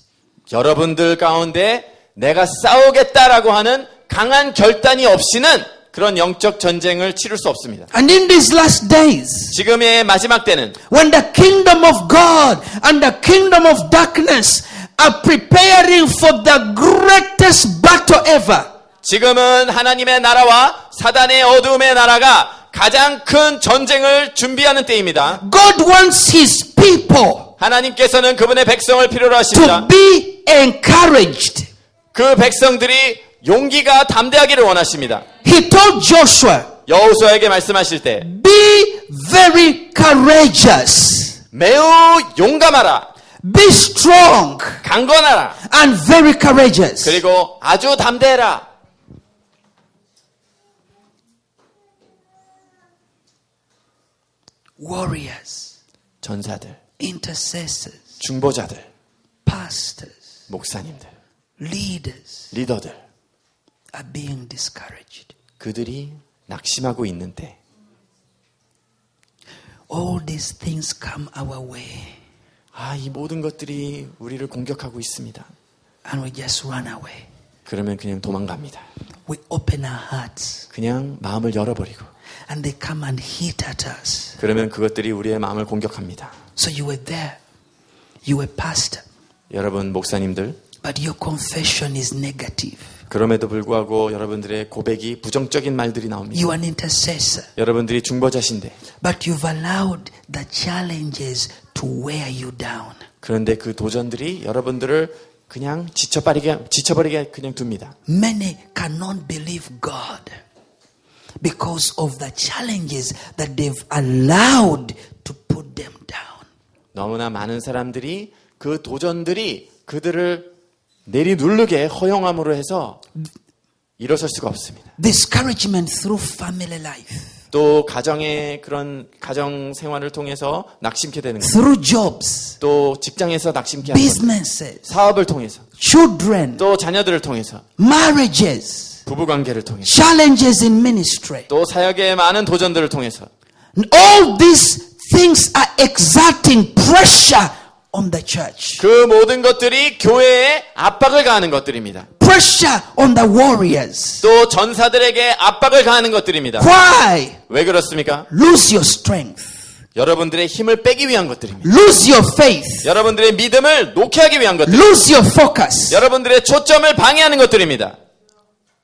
Speaker 1: 여러분들 가운데 내가 싸우겠다라고 하는 강한 결단이 없이는 그런 영적 전쟁을 치를 수 없습니다.
Speaker 2: And in these last days,
Speaker 1: 지금의 마지막 때는
Speaker 2: when the kingdom of God and the kingdom of darkness are preparing for the greatest battle ever,
Speaker 1: 지금은 하나님의 나라와 사단의 어두움의 나라가 가장 큰 전쟁을 준비하는 때입니다.
Speaker 2: God wants his people
Speaker 1: 하나님께서는 그분의 백성을 필요로 하십니다.
Speaker 2: to be encouraged.
Speaker 1: 그 백성들이 용기가 담대하기를 원하십니다.
Speaker 2: He told Joshua,
Speaker 1: 여호수아에게 말씀하실 때
Speaker 2: be very courageous,
Speaker 1: 매우 용감하라,
Speaker 2: be strong,
Speaker 1: 강건하라,
Speaker 2: and very courageous.
Speaker 1: 그리고 아주 담대해라.
Speaker 2: Warriors,
Speaker 1: 전사들,
Speaker 2: intercessors,
Speaker 1: 중보자들,
Speaker 2: pastors,
Speaker 1: 목사님들,
Speaker 2: leaders
Speaker 1: 리더들,
Speaker 2: are being discouraged.
Speaker 1: 그들이 낙심하고 있는 때
Speaker 2: All these things come our way
Speaker 1: 이 모든 것들이 우리를 공격하고 있습니다.
Speaker 2: and we just run away.
Speaker 1: 그러면 그냥 도망갑니다.
Speaker 2: We open our hearts
Speaker 1: 그냥 마음을 열어버리고
Speaker 2: and they come and hit at us.
Speaker 1: 그러면 그것들이 우리의 마음을 공격합니다.
Speaker 2: So you were there. You were pastor.
Speaker 1: 여러분 목사님들,
Speaker 2: But your confession is negative.
Speaker 1: 그럼에도 불구하고 여러분들의 고백이 부정적인 말들이 나옵니다.
Speaker 2: You are an intercessor.
Speaker 1: 여러분들이 중보자신데
Speaker 2: But you've allowed the challenges to wear you down.
Speaker 1: 그런데 그 도전들이 여러분들을 그냥 지쳐버리게 그냥 둡니다.
Speaker 2: Many cannot believe God because of the challenges that they've allowed to put them down.
Speaker 1: 너무나 많은 사람들이 그 도전들이 그들을 내리누르게 허용함으로 해서 일어설 수가 없습니다.
Speaker 2: Discouragement through family life,
Speaker 1: 또 가정의 그런 가정 생활을 통해서 낙심케 되는 거예요.
Speaker 2: through jobs,
Speaker 1: 또 직장에서 낙심케 하는 거예요.
Speaker 2: businesses,
Speaker 1: 사업을 통해서,
Speaker 2: children,
Speaker 1: 또 자녀들을 통해서,
Speaker 2: marriages,
Speaker 1: 부부관계를 통해서,
Speaker 2: challenges in ministry.
Speaker 1: 또 사역의 많은 도전들을 통해서
Speaker 2: All these things are exerting pressure on the church.
Speaker 1: 그 모든 것들이 교회에 압박을 가하는 것들입니다.
Speaker 2: Pressure on the warriors.
Speaker 1: 또 전사들에게 압박을 가하는 것들입니다.
Speaker 2: Why?
Speaker 1: 왜 그렇습니까?
Speaker 2: Lose your strength.
Speaker 1: 여러분들의 힘을 빼기 위한 것들입니다.
Speaker 2: Lose your faith.
Speaker 1: 여러분들의 믿음을 놓게 하기 위한 것들.
Speaker 2: Lose your focus.
Speaker 1: 여러분들의 초점을 방해하는 것들입니다.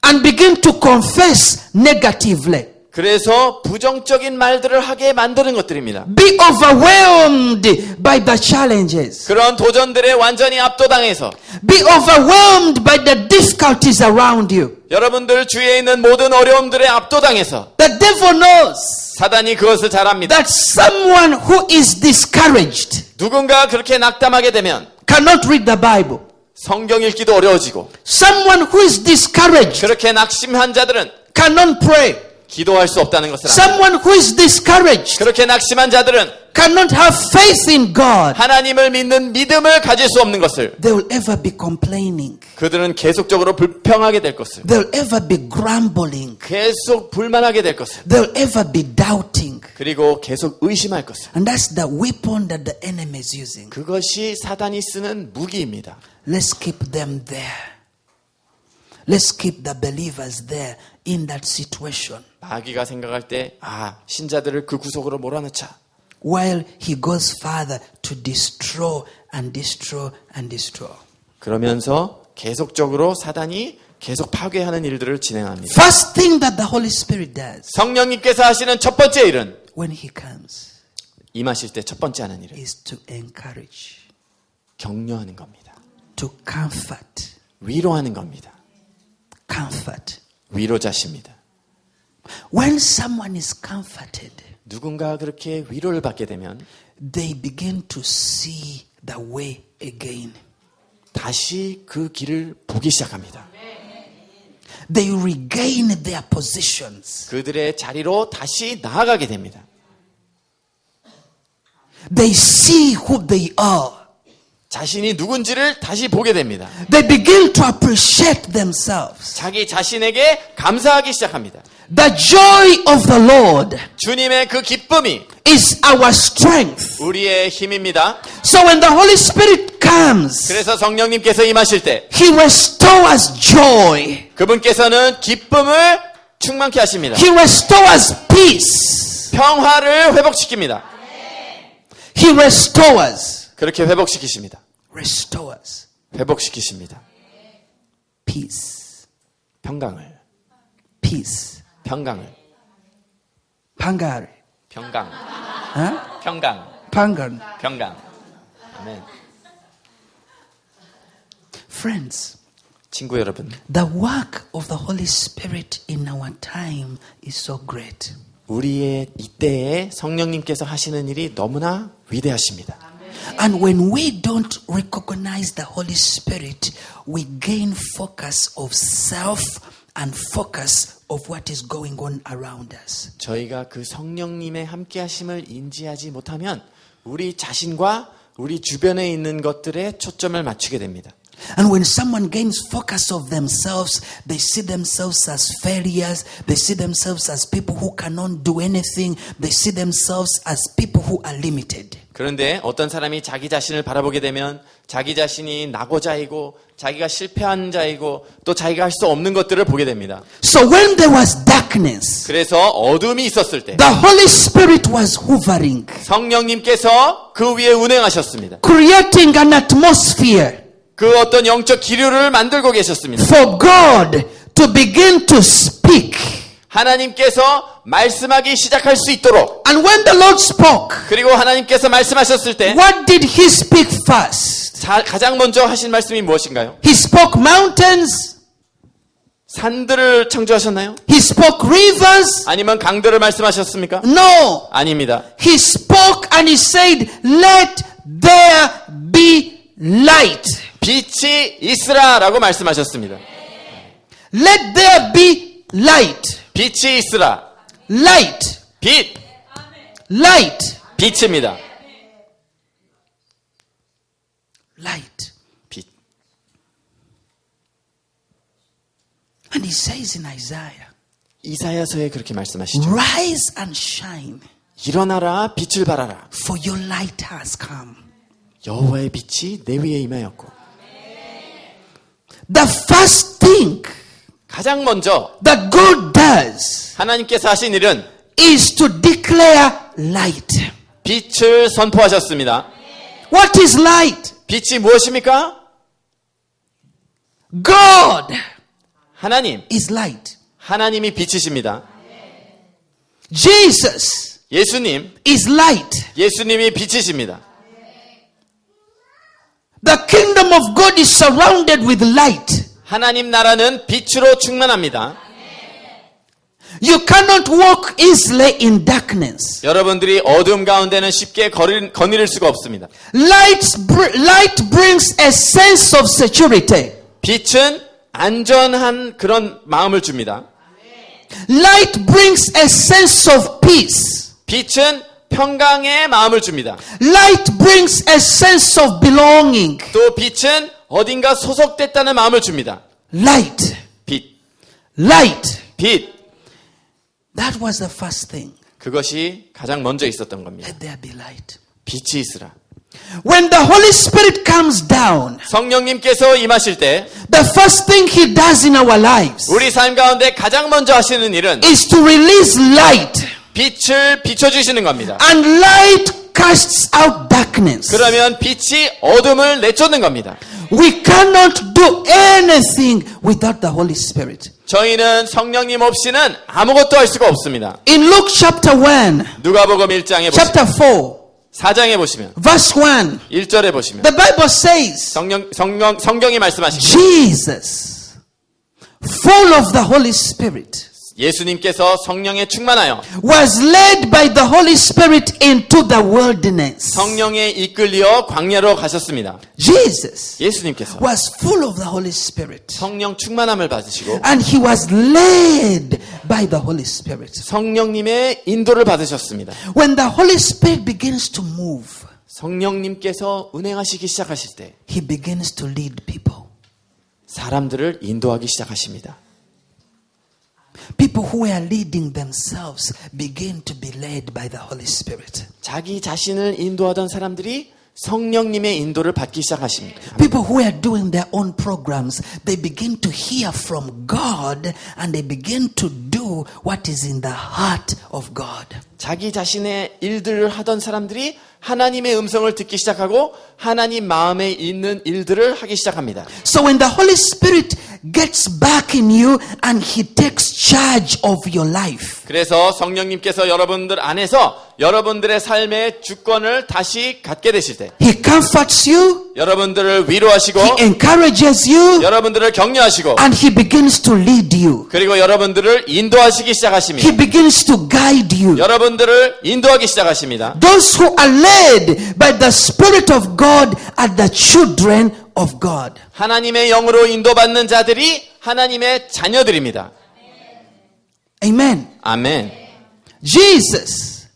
Speaker 2: And begin to confess negatively.
Speaker 1: 그래서 부정적인 말들을 하게 만드는 것들입니다.
Speaker 2: Be overwhelmed by the challenges.
Speaker 1: 그런 도전들에 완전히 압도당해서
Speaker 2: Be overwhelmed by the difficulties around you.
Speaker 1: 여러분들 주위에 있는 모든 어려움들에 압도당해서
Speaker 2: The devil knows
Speaker 1: 사단이 그것을 잘 압니다.
Speaker 2: that someone who is discouraged
Speaker 1: 누군가 그렇게 낙담하게 되면
Speaker 2: cannot read the Bible.
Speaker 1: 성경 읽기도 어려워지고
Speaker 2: Someone who is discouraged
Speaker 1: 그렇게 낙심한 자들은
Speaker 2: cannot pray.
Speaker 1: 기도할 수 없다는 것을 압니다.
Speaker 2: Someone who is discouraged
Speaker 1: 그렇게 낙심한 자들은
Speaker 2: cannot have faith in God.
Speaker 1: 하나님을 믿는 믿음을 가질 수 없는 것을
Speaker 2: They will ever be complaining.
Speaker 1: 그들은 계속적으로 불평하게 될 것을
Speaker 2: They will ever be grumbling.
Speaker 1: 계속 불만하게 될 것을
Speaker 2: They will ever be doubting.
Speaker 1: 그리고 계속 의심할 것을
Speaker 2: And that's the weapon that the enemy is using.
Speaker 1: 그것이 사단이 쓰는 무기입니다.
Speaker 2: Let's keep them there. Let's keep the believers there in that situation.
Speaker 1: 마귀가 생각할 때 신자들을 그 구석으로 몰아넣자.
Speaker 2: While he goes further to destroy and destroy and destroy.
Speaker 1: 그러면서 계속적으로 사단이 계속 파괴하는 일들을 진행합니다.
Speaker 2: First thing that the Holy Spirit does
Speaker 1: 성령님께서 하시는 첫 번째 일은
Speaker 2: when He comes
Speaker 1: 임하실 때 첫 번째 하는 일은
Speaker 2: is to encourage,
Speaker 1: 격려하는 겁니다.
Speaker 2: to comfort.
Speaker 1: 위로하는 겁니다.
Speaker 2: Comfort.
Speaker 1: 위로자십니다.
Speaker 2: When someone is comforted,
Speaker 1: 누군가 그렇게 위로를 받게 되면
Speaker 2: they begin to see the way again.
Speaker 1: 다시 그 길을 보기 시작합니다.
Speaker 2: They regain their positions.
Speaker 1: 그들의 자리로 다시 나아가게 됩니다.
Speaker 2: They see who they are.
Speaker 1: 자신이 누군지를 다시 보게 됩니다.
Speaker 2: They begin to appreciate themselves.
Speaker 1: 자기 자신에게 감사하기 시작합니다.
Speaker 2: The joy of the Lord
Speaker 1: 주님의 그 기쁨이
Speaker 2: is our strength.
Speaker 1: 우리의 힘입니다.
Speaker 2: So when the Holy Spirit comes,
Speaker 1: 그래서 성령님께서 임하실 때
Speaker 2: He restores joy.
Speaker 1: 그분께서는 기쁨을 충만케 하십니다.
Speaker 2: He restores peace.
Speaker 1: 평화를 회복시킵니다.
Speaker 2: He restores.
Speaker 1: 그렇게 회복시키십니다.
Speaker 2: Restores.
Speaker 1: 회복시키십니다.
Speaker 2: Peace.
Speaker 1: 평강을.
Speaker 2: Peace.
Speaker 1: 평강을.
Speaker 2: Pangar.
Speaker 1: 평강.
Speaker 2: Huh?
Speaker 1: 평강.
Speaker 2: Pangan.
Speaker 1: 평강. 아멘.
Speaker 2: Friends,
Speaker 1: 친구 여러분,
Speaker 2: the work of the Holy Spirit in our time is so great.
Speaker 1: 우리의 이때에 성령님께서 하시는 일이 너무나 위대하십니다.
Speaker 2: And when we don't recognize the Holy Spirit, we gain focus of self and focus of what is going on around us.
Speaker 1: 저희가 그 성령님의 함께 하심을 인지하지 못하면 우리 자신과 우리 주변에 있는 것들에 초점을 맞추게 됩니다.
Speaker 2: And when someone gains focus of themselves, they see themselves as failures. They see themselves as people who cannot do anything. They see themselves as people who are limited.
Speaker 1: 그런데 어떤 사람이 자기 자신을 바라보게 되면 자기 자신이 낙오자이고 자기가 실패한 자이고 또 자기가 할 수 없는 것들을 보게 됩니다.
Speaker 2: So when there was darkness,
Speaker 1: 그래서 어둠이 있었을 때
Speaker 2: the Holy Spirit was hovering,
Speaker 1: 성령님께서 그 위에 운행하셨습니다.
Speaker 2: creating an atmosphere
Speaker 1: 그 어떤 영적 기류를 만들고 계셨습니다.
Speaker 2: for God to begin to speak.
Speaker 1: 하나님께서 말씀하기 시작할 수 있도록
Speaker 2: And when the Lord spoke,
Speaker 1: 그리고 하나님께서 말씀하셨을 때
Speaker 2: what did He speak first?
Speaker 1: 가장 먼저 하신 말씀이 무엇인가요?
Speaker 2: He spoke mountains.
Speaker 1: 산들을 창조하셨나요?
Speaker 2: He spoke rivers.
Speaker 1: 아니면 강들을 말씀하셨습니까?
Speaker 2: No.
Speaker 1: 아닙니다.
Speaker 2: He spoke and He said, let there be light.
Speaker 1: 빛이 있으라라고 말씀하셨습니다.
Speaker 2: Let there be light.
Speaker 1: 빛이 있으라.
Speaker 2: Light.
Speaker 1: 빛.
Speaker 2: Light.
Speaker 1: 빛입니다.
Speaker 2: Light.
Speaker 1: 빛.
Speaker 2: And He says in Isaiah,
Speaker 1: 이사야서에 그렇게 말씀하시죠.
Speaker 2: rise and shine,
Speaker 1: 일어나라 빛을 발하라.
Speaker 2: for your light has come.
Speaker 1: 여호와의 빛이 내 위에 임하였고.
Speaker 2: The first thing
Speaker 1: 가장 먼저
Speaker 2: that God does
Speaker 1: 하나님께서 하신 일은
Speaker 2: is to declare light.
Speaker 1: 빛을 선포하셨습니다.
Speaker 2: What is light?
Speaker 1: 빛이 무엇입니까?
Speaker 2: God
Speaker 1: 하나님.
Speaker 2: is light.
Speaker 1: 하나님이 빛이십니다.
Speaker 2: Jesus
Speaker 1: 예수님.
Speaker 2: is light.
Speaker 1: 예수님이 빛이십니다.
Speaker 2: The kingdom of God is surrounded with light.
Speaker 1: 하나님 나라는 빛으로 충만합니다.
Speaker 2: You cannot walk easily in darkness.
Speaker 1: 여러분들이 어둠 가운데는 쉽게 거느릴 수가 없습니다.
Speaker 2: Light brings a sense of security.
Speaker 1: 빛은 안전한 그런 마음을 줍니다.
Speaker 2: Light brings a sense of peace.
Speaker 1: 빛은 평강의 마음을 줍니다.
Speaker 2: Light brings a sense of belonging.
Speaker 1: 또 빛은 어딘가 소속됐다는 마음을 줍니다.
Speaker 2: Light.
Speaker 1: 빛.
Speaker 2: Light.
Speaker 1: 빛.
Speaker 2: That was the first thing.
Speaker 1: 그것이 가장 먼저 있었던 겁니다.
Speaker 2: Let there be light.
Speaker 1: 빛이 있으라.
Speaker 2: When the Holy Spirit comes down,
Speaker 1: 성령님께서 임하실 때
Speaker 2: the first thing He does in our lives
Speaker 1: 우리 삶 가운데 가장 먼저 하시는 일은
Speaker 2: is to release light.
Speaker 1: 빛을 비춰주시는 겁니다.
Speaker 2: And light casts out darkness.
Speaker 1: 그러면 빛이 어둠을 내쫓는 겁니다.
Speaker 2: We cannot do anything without the Holy Spirit.
Speaker 1: 저희는 성령님 없이는 아무것도 할 수가 없습니다.
Speaker 2: In Luke chapter 1,
Speaker 1: 누가복음 1장에 보시면
Speaker 2: chapter 4,
Speaker 1: 4장에 보시면
Speaker 2: verse 1,
Speaker 1: 1절에 보시면
Speaker 2: the Bible says,
Speaker 1: 성경이 말씀하십니다.
Speaker 2: Jesus, full of the Holy Spirit,
Speaker 1: 예수님께서 성령에 충만하여
Speaker 2: was led by the Holy Spirit into the wilderness.
Speaker 1: 성령에 이끌려 광야로 가셨습니다.
Speaker 2: Jesus
Speaker 1: 예수님께서
Speaker 2: was full of the Holy Spirit.
Speaker 1: 성령 충만함을 받으시고
Speaker 2: And he was led by the Holy Spirit.
Speaker 1: 성령님의 인도를 받으셨습니다.
Speaker 2: When the Holy Spirit begins to move,
Speaker 1: 성령님께서 운행하시기 시작하실 때
Speaker 2: he begins to lead people.
Speaker 1: 사람들을 인도하기 시작하십니다.
Speaker 2: People who were leading themselves begin to be led by the Holy Spirit.
Speaker 1: 자기 자신을 인도하던 사람들이 성령님의 인도를 받기 시작하십니다.
Speaker 2: People who are doing their own programs, they begin to hear from God and they begin to do what is in the heart of God.
Speaker 1: 자기 자신의 일들을 하던 사람들이 하나님의 음성을 듣기 시작하고 하나님 마음에 있는 일들을 하기 시작합니다.
Speaker 2: So when the Holy Spirit gets back in you and he takes charge of your life,
Speaker 1: 그래서 성령님께서 여러분들 안에서 여러분들의 삶의 주권을 다시 갖게 되실 때
Speaker 2: he comforts you,
Speaker 1: 여러분들을 위로하시고
Speaker 2: he encourages you,
Speaker 1: 여러분들을 격려하시고
Speaker 2: and he begins to lead you.
Speaker 1: 그리고 여러분들을 인도하시기
Speaker 2: He
Speaker 1: 시작하십니다.
Speaker 2: begins to guide you.
Speaker 1: 여러분들을 인도하기 시작하십니다.
Speaker 2: Those who are led by the Spirit of God are the children of God.
Speaker 1: 하나님의 영으로 인도받는 자들이 하나님의 자녀들입니다.
Speaker 2: Amen.
Speaker 1: 아멘.
Speaker 2: Jesus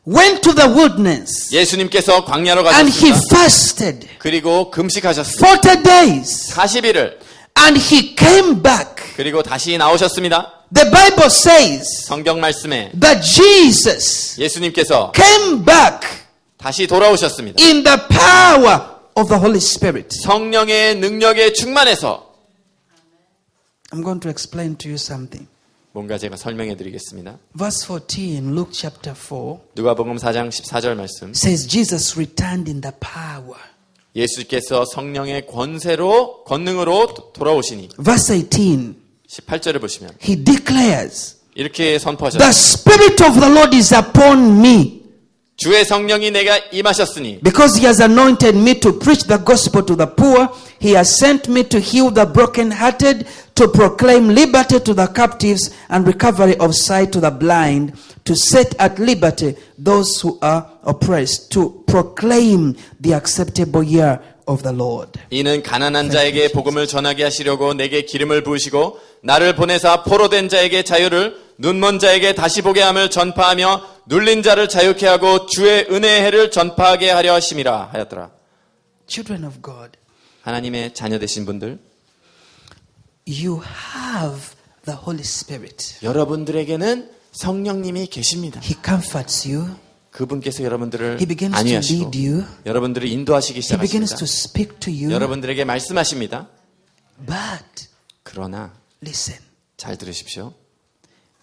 Speaker 2: went to the wilderness
Speaker 1: 예수님께서 광야로
Speaker 2: and he
Speaker 1: 가셨습니다.
Speaker 2: fasted
Speaker 1: 그리고 금식하셨습니다.
Speaker 2: 40 days
Speaker 1: 40일을
Speaker 2: and he came back.
Speaker 1: 그리고 다시 나오셨습니다.
Speaker 2: The Bible says
Speaker 1: 성경 말씀에
Speaker 2: that Jesus
Speaker 1: 예수님께서
Speaker 2: came back
Speaker 1: 다시 돌아오셨습니다.
Speaker 2: in the power of the Holy Spirit.
Speaker 1: 성령의 능력에 충만해서
Speaker 2: I'm going to explain to you something.
Speaker 1: 뭔가 제가 설명해 드리겠습니다.
Speaker 2: Verse 14, Luke chapter 4,
Speaker 1: 누가복음 4장 14절 말씀.
Speaker 2: says Jesus returned in the power.
Speaker 1: 예수께서 성령의 권능으로 돌아오시니
Speaker 2: Verse 18,
Speaker 1: 18절을 보시면
Speaker 2: he declares,
Speaker 1: 이렇게
Speaker 2: the
Speaker 1: 선포하셨습니다.
Speaker 2: Spirit of the Lord is upon me
Speaker 1: 주의 성령이 내가 임하셨으니
Speaker 2: because he has anointed me to preach the gospel to the poor. He has sent me to heal the brokenhearted, to proclaim liberty to the captives and recovery of sight to the blind, to set at liberty those who are oppressed, to proclaim the acceptable year of the Lord.
Speaker 1: 이는 가난한 자에게 복음을 전하게 하시려고 내게 기름을 부으시고 나를 보내사 포로된 자에게 자유를 눈먼 자에게 다시 보게 함을 전파하며 눌린 자를 자유케 하고 주의 은혜의 해를 전파하게 하려 하심이라 하였더라.
Speaker 2: Children of God,
Speaker 1: 하나님의 자녀 되신 분들,
Speaker 2: you have the Holy Spirit.
Speaker 1: 여러분들에게는 성령님이 계십니다.
Speaker 2: He comforts you.
Speaker 1: 그분께서 여러분들을
Speaker 2: He begins to
Speaker 1: 안위하시고
Speaker 2: lead you.
Speaker 1: 여러분들을 인도하시기
Speaker 2: He begins
Speaker 1: 시작하십니다.
Speaker 2: to speak to you.
Speaker 1: 여러분들에게 말씀하십니다.
Speaker 2: But
Speaker 1: 그러나
Speaker 2: listen,
Speaker 1: 잘 들으십시오.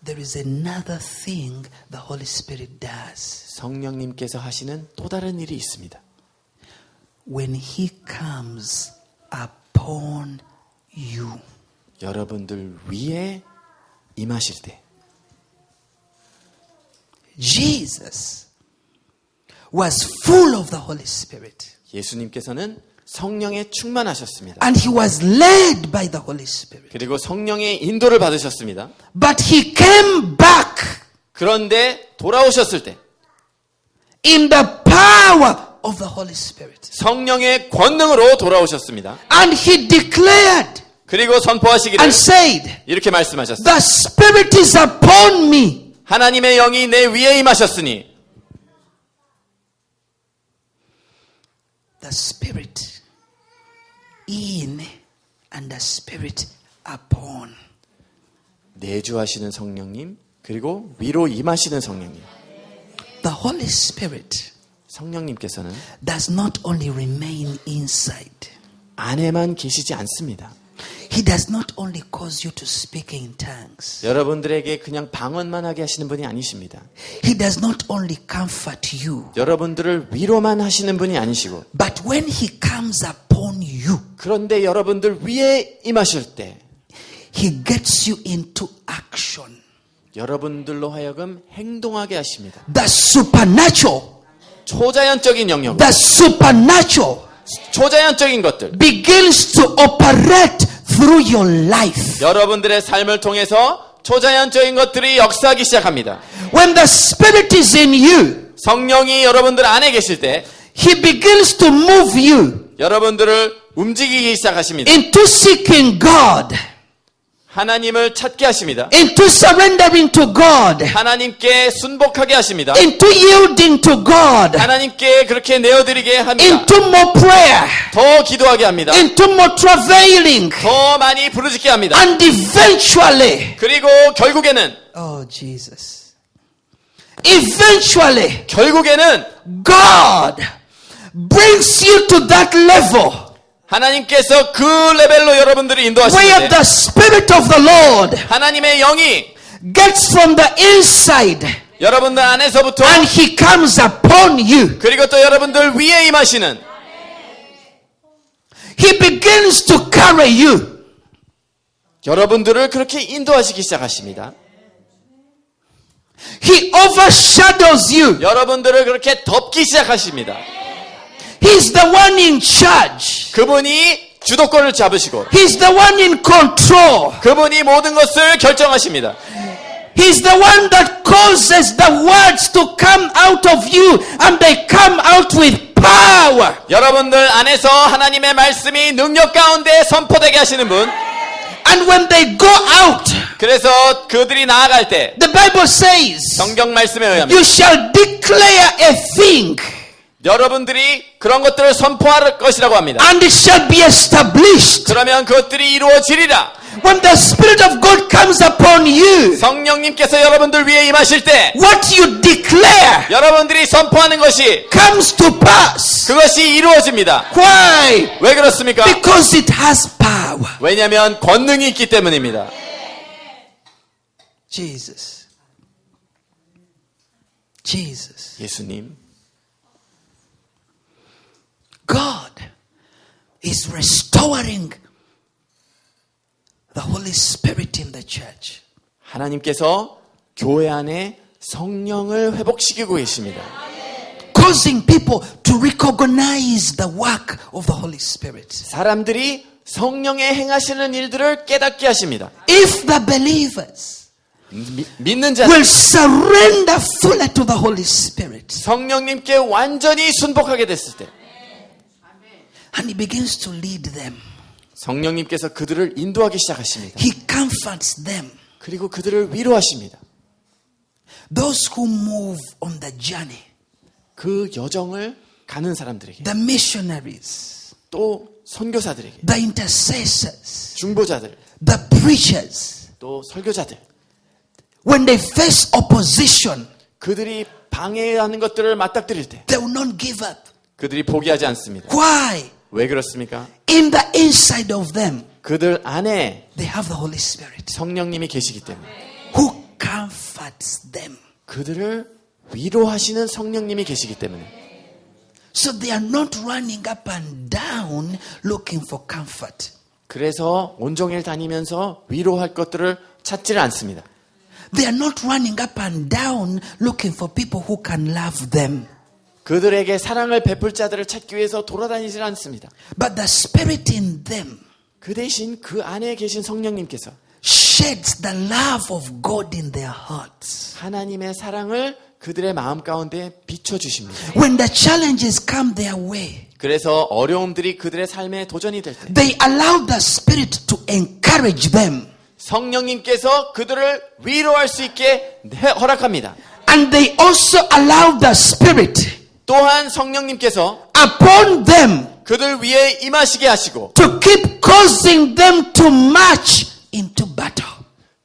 Speaker 2: there is another thing the Holy Spirit does.
Speaker 1: 성령님께서 하시는 또 다른 일이 있습니다.
Speaker 2: When He comes upon you,
Speaker 1: 여러분들 위에 임하실 때
Speaker 2: Jesus was full of the Holy Spirit.
Speaker 1: 예수님께서는 성령에 충만하셨습니다.
Speaker 2: And He was led by the Holy Spirit.
Speaker 1: 그리고 성령의 인도를 받으셨습니다.
Speaker 2: But He came back
Speaker 1: 그런데 돌아오셨을 때
Speaker 2: in the power of the Holy Spirit.
Speaker 1: 성령의 권능으로 돌아오셨습니다.
Speaker 2: And He declared
Speaker 1: 그리고 선포하시기를
Speaker 2: and said,
Speaker 1: 이렇게 말씀하셨습니다.
Speaker 2: the Spirit is upon me.
Speaker 1: 하나님의 영이 내 위에 임하셨으니
Speaker 2: The Spirit in and the Spirit upon.
Speaker 1: 내주하시는 성령님 그리고 위로 임하시는 성령님.
Speaker 2: The Holy Spirit
Speaker 1: 성령님께서는
Speaker 2: does not only remain inside.
Speaker 1: 안에만 계시지 않습니다.
Speaker 2: He does not only cause you to speak in tongues.
Speaker 1: 여러분들에게 그냥 방언만 하게 하시는 분이 아니십니다.
Speaker 2: He does not only comfort you.
Speaker 1: 여러분들을 위로만 하시는 분이 아니시고
Speaker 2: But when He comes upon you,
Speaker 1: 그런데 여러분들 위에 임하실 때
Speaker 2: He gets you into action.
Speaker 1: 여러분들로 하여금 행동하게 하십니다.
Speaker 2: The supernatural,
Speaker 1: 초자연적인 영역,
Speaker 2: the supernatural
Speaker 1: 초자연적인 것들
Speaker 2: begins to operate through your life.
Speaker 1: 여러분들의 삶을 통해서 초자연적인 것들이 역사하기 시작합니다.
Speaker 2: When the Spirit is in you,
Speaker 1: 성령이 여러분들 안에 계실 때
Speaker 2: He begins to move you
Speaker 1: 여러분들을 움직이기 시작하십니다.
Speaker 2: into seeking God,
Speaker 1: 하나님을 찾게 하십니다.
Speaker 2: into surrendering to God,
Speaker 1: 하나님께 순복하게 하십니다.
Speaker 2: into yielding to God,
Speaker 1: 하나님께 그렇게 내어드리게 합니다.
Speaker 2: into more prayer,
Speaker 1: 더 기도하게 합니다.
Speaker 2: into more travailing,
Speaker 1: 더 많이 부르짖게 합니다.
Speaker 2: and eventually,
Speaker 1: 그리고 결국에는
Speaker 2: oh Jesus, eventually
Speaker 1: 결국에는
Speaker 2: God brings you to that level
Speaker 1: 하나님께서 그 레벨로 여러분들을
Speaker 2: where
Speaker 1: 인도하시는데
Speaker 2: the Spirit of the Lord
Speaker 1: 하나님의 영이
Speaker 2: gets from the inside
Speaker 1: 여러분들 안에서부터
Speaker 2: and He comes upon you.
Speaker 1: 그리고 또 여러분들 위에 임하시는
Speaker 2: He begins to carry you.
Speaker 1: 여러분들을 그렇게 인도하시기 시작하십니다.
Speaker 2: He overshadows you.
Speaker 1: 여러분들을 그렇게 덮기 시작하십니다.
Speaker 2: He's the one in charge.
Speaker 1: 그분이 주도권을 잡으시고
Speaker 2: He's the one in control.
Speaker 1: 그분이 모든 것을 결정하십니다.
Speaker 2: He's the one that causes the words to come out of you and they come out with power.
Speaker 1: 여러분들 안에서 하나님의 말씀이 능력 가운데 선포되게 하시는 분.
Speaker 2: And when they go out,
Speaker 1: 그래서 그들이 나아갈 때
Speaker 2: the Bible says,
Speaker 1: 성경 말씀에 의하면
Speaker 2: you shall declare a thing
Speaker 1: 여러분들이 그런 것들을 선포할 것이라고 합니다.
Speaker 2: and it shall be established.
Speaker 1: 그러면 그것들이 이루어지리라.
Speaker 2: When the Spirit of God comes upon you,
Speaker 1: 성령님께서 여러분들 위에 임하실 때
Speaker 2: what you declare
Speaker 1: 여러분들이 선포하는 것이
Speaker 2: comes to pass.
Speaker 1: 그것이 이루어집니다.
Speaker 2: Why?
Speaker 1: 왜 그렇습니까?
Speaker 2: Because it has power.
Speaker 1: 왜냐하면 권능이 있기 때문입니다.
Speaker 2: Jesus. Jesus.
Speaker 1: 예수님,
Speaker 2: God is restoring the Holy Spirit in the church.
Speaker 1: 하나님께서 교회 안에 성령을 회복시키고 계십니다.
Speaker 2: Causing people to recognize the work of the Holy Spirit.
Speaker 1: 사람들이 성령의 행하시는 일들을 깨닫게 하십니다.
Speaker 2: If the believers
Speaker 1: 믿는 자들,
Speaker 2: will surrender fully to the Holy Spirit
Speaker 1: 성령님께 완전히 순복하게 됐을 때
Speaker 2: and He begins to lead them,
Speaker 1: 성령님께서 그들을 인도하기 시작하십니다.
Speaker 2: He comforts them.
Speaker 1: 그리고 그들을 위로하십니다.
Speaker 2: Those who move on the journey,
Speaker 1: 그 여정을 가는 사람들에게,
Speaker 2: the missionaries,
Speaker 1: 또 선교사들에게,
Speaker 2: the intercessors,
Speaker 1: 중보자들,
Speaker 2: the preachers,
Speaker 1: 또 설교자들,
Speaker 2: when they face opposition,
Speaker 1: 그들이 방해하는 것들을 맞닥뜨릴 때
Speaker 2: they will not give up.
Speaker 1: 그들이 포기하지 않습니다.
Speaker 2: Why?
Speaker 1: 왜 그렇습니까?
Speaker 2: In the inside of them,
Speaker 1: 그들 안에
Speaker 2: they have the Holy Spirit
Speaker 1: 성령님이 계시기 때문에
Speaker 2: who comforts them.
Speaker 1: 그들을 위로하시는 성령님이 계시기 때문에
Speaker 2: So they are not running up and down looking for comfort.
Speaker 1: 그래서 온종일 다니면서 위로할 것들을 찾지를 않습니다.
Speaker 2: They are not running up and down looking for people who can love them.
Speaker 1: 그들에게 사랑을 베풀 자들을 찾기 위해서 돌아다니질 않습니다.
Speaker 2: But the Spirit in them
Speaker 1: 그 대신 그 안에 계신 성령님께서
Speaker 2: sheds the love of God in their hearts.
Speaker 1: 하나님의 사랑을 그들의 마음 가운데 비춰주십니다.
Speaker 2: When the challenges come their way,
Speaker 1: 그래서 어려움들이 그들의 삶에 도전이 될 때
Speaker 2: they allow the Spirit to encourage them.
Speaker 1: 성령님께서 그들을 위로할 수 있게 허락합니다.
Speaker 2: And they also allow the Spirit
Speaker 1: 또한 성령님께서
Speaker 2: upon them
Speaker 1: 그들 위에 임하시게 하시고
Speaker 2: to keep causing them to march into battle.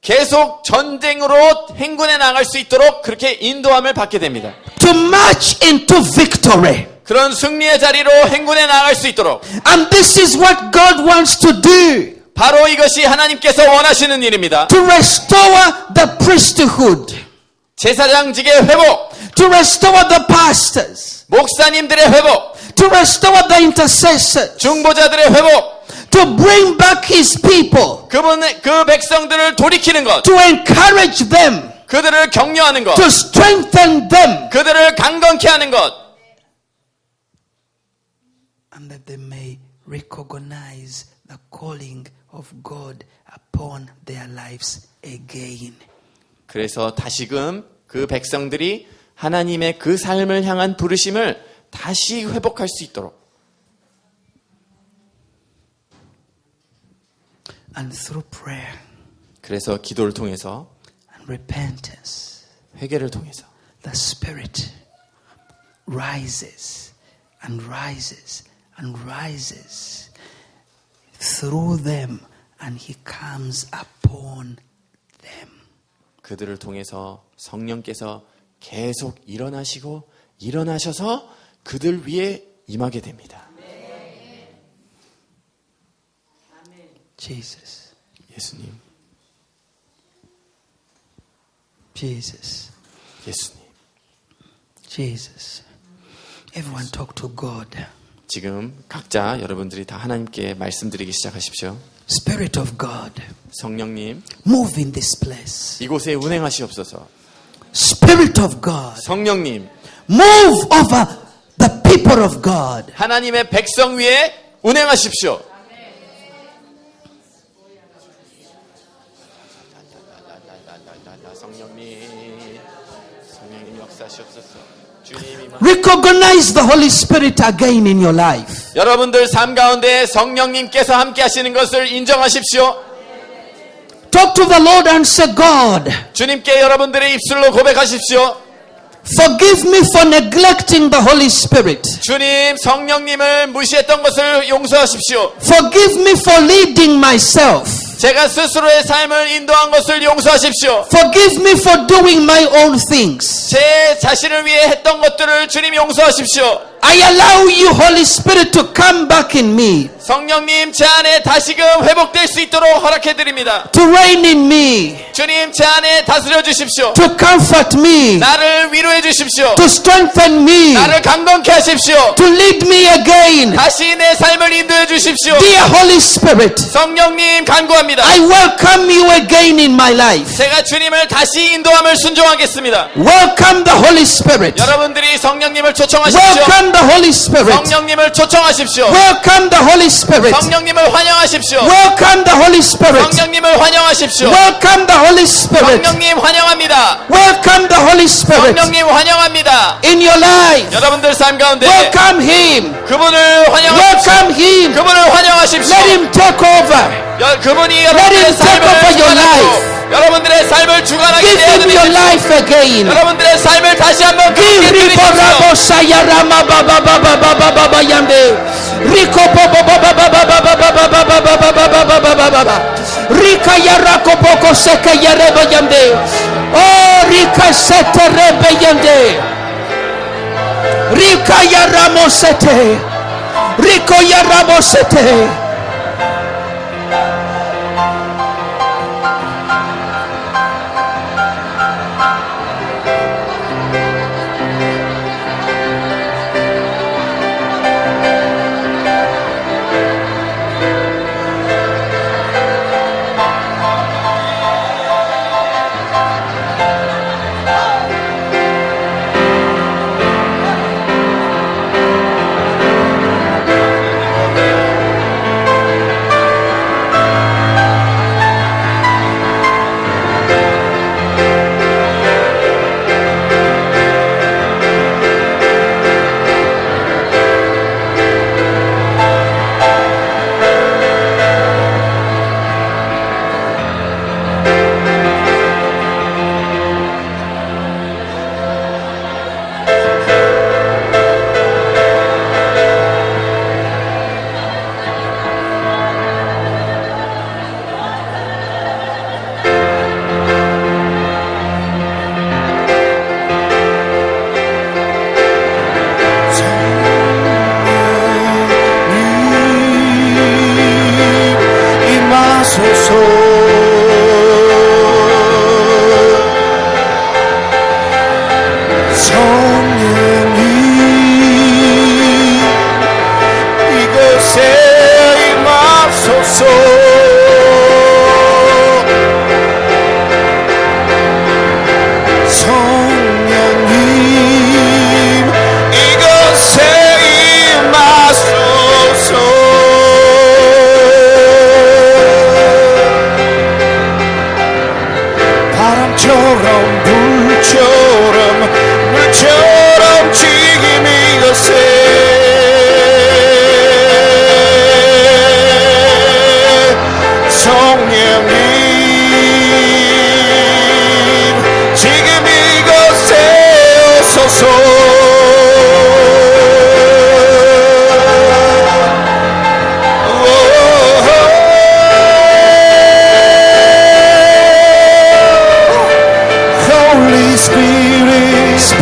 Speaker 1: 계속 전쟁으로 행군해 나갈 수 있도록 그렇게 인도함을 받게 됩니다.
Speaker 2: To march into victory.
Speaker 1: 그런 승리의 자리로 행군해 나갈 수 있도록.
Speaker 2: And this is what God wants to do.
Speaker 1: 바로 이것이 하나님께서 원하시는 일입니다.
Speaker 2: To restore the priesthood.
Speaker 1: 제사장직의 회복,
Speaker 2: To restore the pastors.
Speaker 1: 목사님들의 회복,
Speaker 2: To restore the intercessors.
Speaker 1: 중보자들의 회복,
Speaker 2: to bring back his people,
Speaker 1: 그 백성들을 돌이키는 것,
Speaker 2: to encourage them,
Speaker 1: 그들을 격려하는 것,
Speaker 2: to strengthen them,
Speaker 1: 그들을 강건케 하는 것,
Speaker 2: and that they may recognize the calling of God upon their lives again.
Speaker 1: 그래서 다시금 그 백성들이 하나님의 그 삶을 향한 부르심을 다시 회복할 수 있도록,
Speaker 2: And through prayer
Speaker 1: 그래서 기도를 통해서,
Speaker 2: and repentance,
Speaker 1: 회개를 통해서
Speaker 2: the Spirit rises and rises and rises through them, and He comes upon them.
Speaker 1: 그들을 통해서 성령께서 계속 일어나셔서 그들 위에 임하게 됩니다.
Speaker 2: Jesus,
Speaker 1: 예수님,
Speaker 2: Jesus,
Speaker 1: 예수님.
Speaker 2: Jesus. Everyone talk to God.
Speaker 1: 지금 각자 여러분들이 다 하나님께 말씀드리기 시작하십시오.
Speaker 2: Spirit of God,
Speaker 1: 성령님,
Speaker 2: move in this place.
Speaker 1: 이곳에 운행하시옵소서.
Speaker 2: Spirit of God,
Speaker 1: 성령님,
Speaker 2: move over the people of God.
Speaker 1: 하나님의 백성 위에 운행하십시오. 성령님 역사하시옵소서. 주님이
Speaker 2: Recognize the Holy Spirit again in your life.
Speaker 1: 여러분들 삶 가운데 성령님께서 함께 하시는 것을 인정하십시오.
Speaker 2: Talk to the Lord and say, God,
Speaker 1: 주님께 여러분들의 입술로 고백하십시오.
Speaker 2: forgive me for neglecting the Holy Spirit.
Speaker 1: 주님, 성령님을 무시했던 것을 용서하십시오.
Speaker 2: Forgive me for leading myself.
Speaker 1: 제가 스스로의 삶을 인도한 것을 용서하십시오.
Speaker 2: Forgive me for doing my own things.
Speaker 1: 제 자신을 위해 했던 것들을 주님 용서하십시오.
Speaker 2: I allow you, Holy Spirit, to come back in me,
Speaker 1: 성령님, 제 안에 다시금 회복될 수 있도록 허락해드립니다.
Speaker 2: to reign in me,
Speaker 1: 주님, 제 안에 다스려 주십시오.
Speaker 2: to comfort me,
Speaker 1: 나를 위로해 주십시오.
Speaker 2: to strengthen me,
Speaker 1: 나를 강건케 하십시오.
Speaker 2: to lead me again.
Speaker 1: 다시 내 삶을 인도해 주십시오.
Speaker 2: Dear Holy Spirit,
Speaker 1: 성령님, 간구합니다.
Speaker 2: I welcome you again in my life.
Speaker 1: 제가 주님을 다시 인도함을 순종하겠습니다.
Speaker 2: Welcome the Holy Spirit.
Speaker 1: 여러분들이 성령님을 초청하십시오.
Speaker 2: Welcome the Holy Spirit.
Speaker 1: 성령님을 초청하십시오.
Speaker 2: Welcome the Holy Spirit.
Speaker 1: 성령님을 환영하십시오.
Speaker 2: Welcome the Holy Spirit.
Speaker 1: 성령님을 환영하십시오.
Speaker 2: Welcome the Holy Spirit.
Speaker 1: 성령님 환영합니다.
Speaker 2: Welcome the Holy Spirit
Speaker 1: 성령님 환영합니다.
Speaker 2: in your life.
Speaker 1: 여러분들 삶 가운데
Speaker 2: Welcome Him.
Speaker 1: 그분을 환영하십시오.
Speaker 2: Welcome Him.
Speaker 1: 그분을 환영하십시오.
Speaker 2: Let Him take over.
Speaker 1: 그분이 여러분들의
Speaker 2: him take over
Speaker 1: 삶을
Speaker 2: your
Speaker 1: 주관하고 여러분들의 삶을 주관하게
Speaker 2: Give Him your
Speaker 1: 되어드리십시오.
Speaker 2: life again.
Speaker 1: 여러분들의 삶을 다시 한번
Speaker 2: Give
Speaker 1: 그분께
Speaker 2: Rico
Speaker 1: 드리십시오.
Speaker 2: Rabo Sayarama Baba Baba Baba Baba Yande. Rico Baba Baba Baba Baba Baba Baba Baba Baba Baba Baba. Rika Yarako Boko Seka Yareba Yande. Oh Rika Sete Rebe Yande. Rika Yaramo Sete. Rico Yaramo Sete.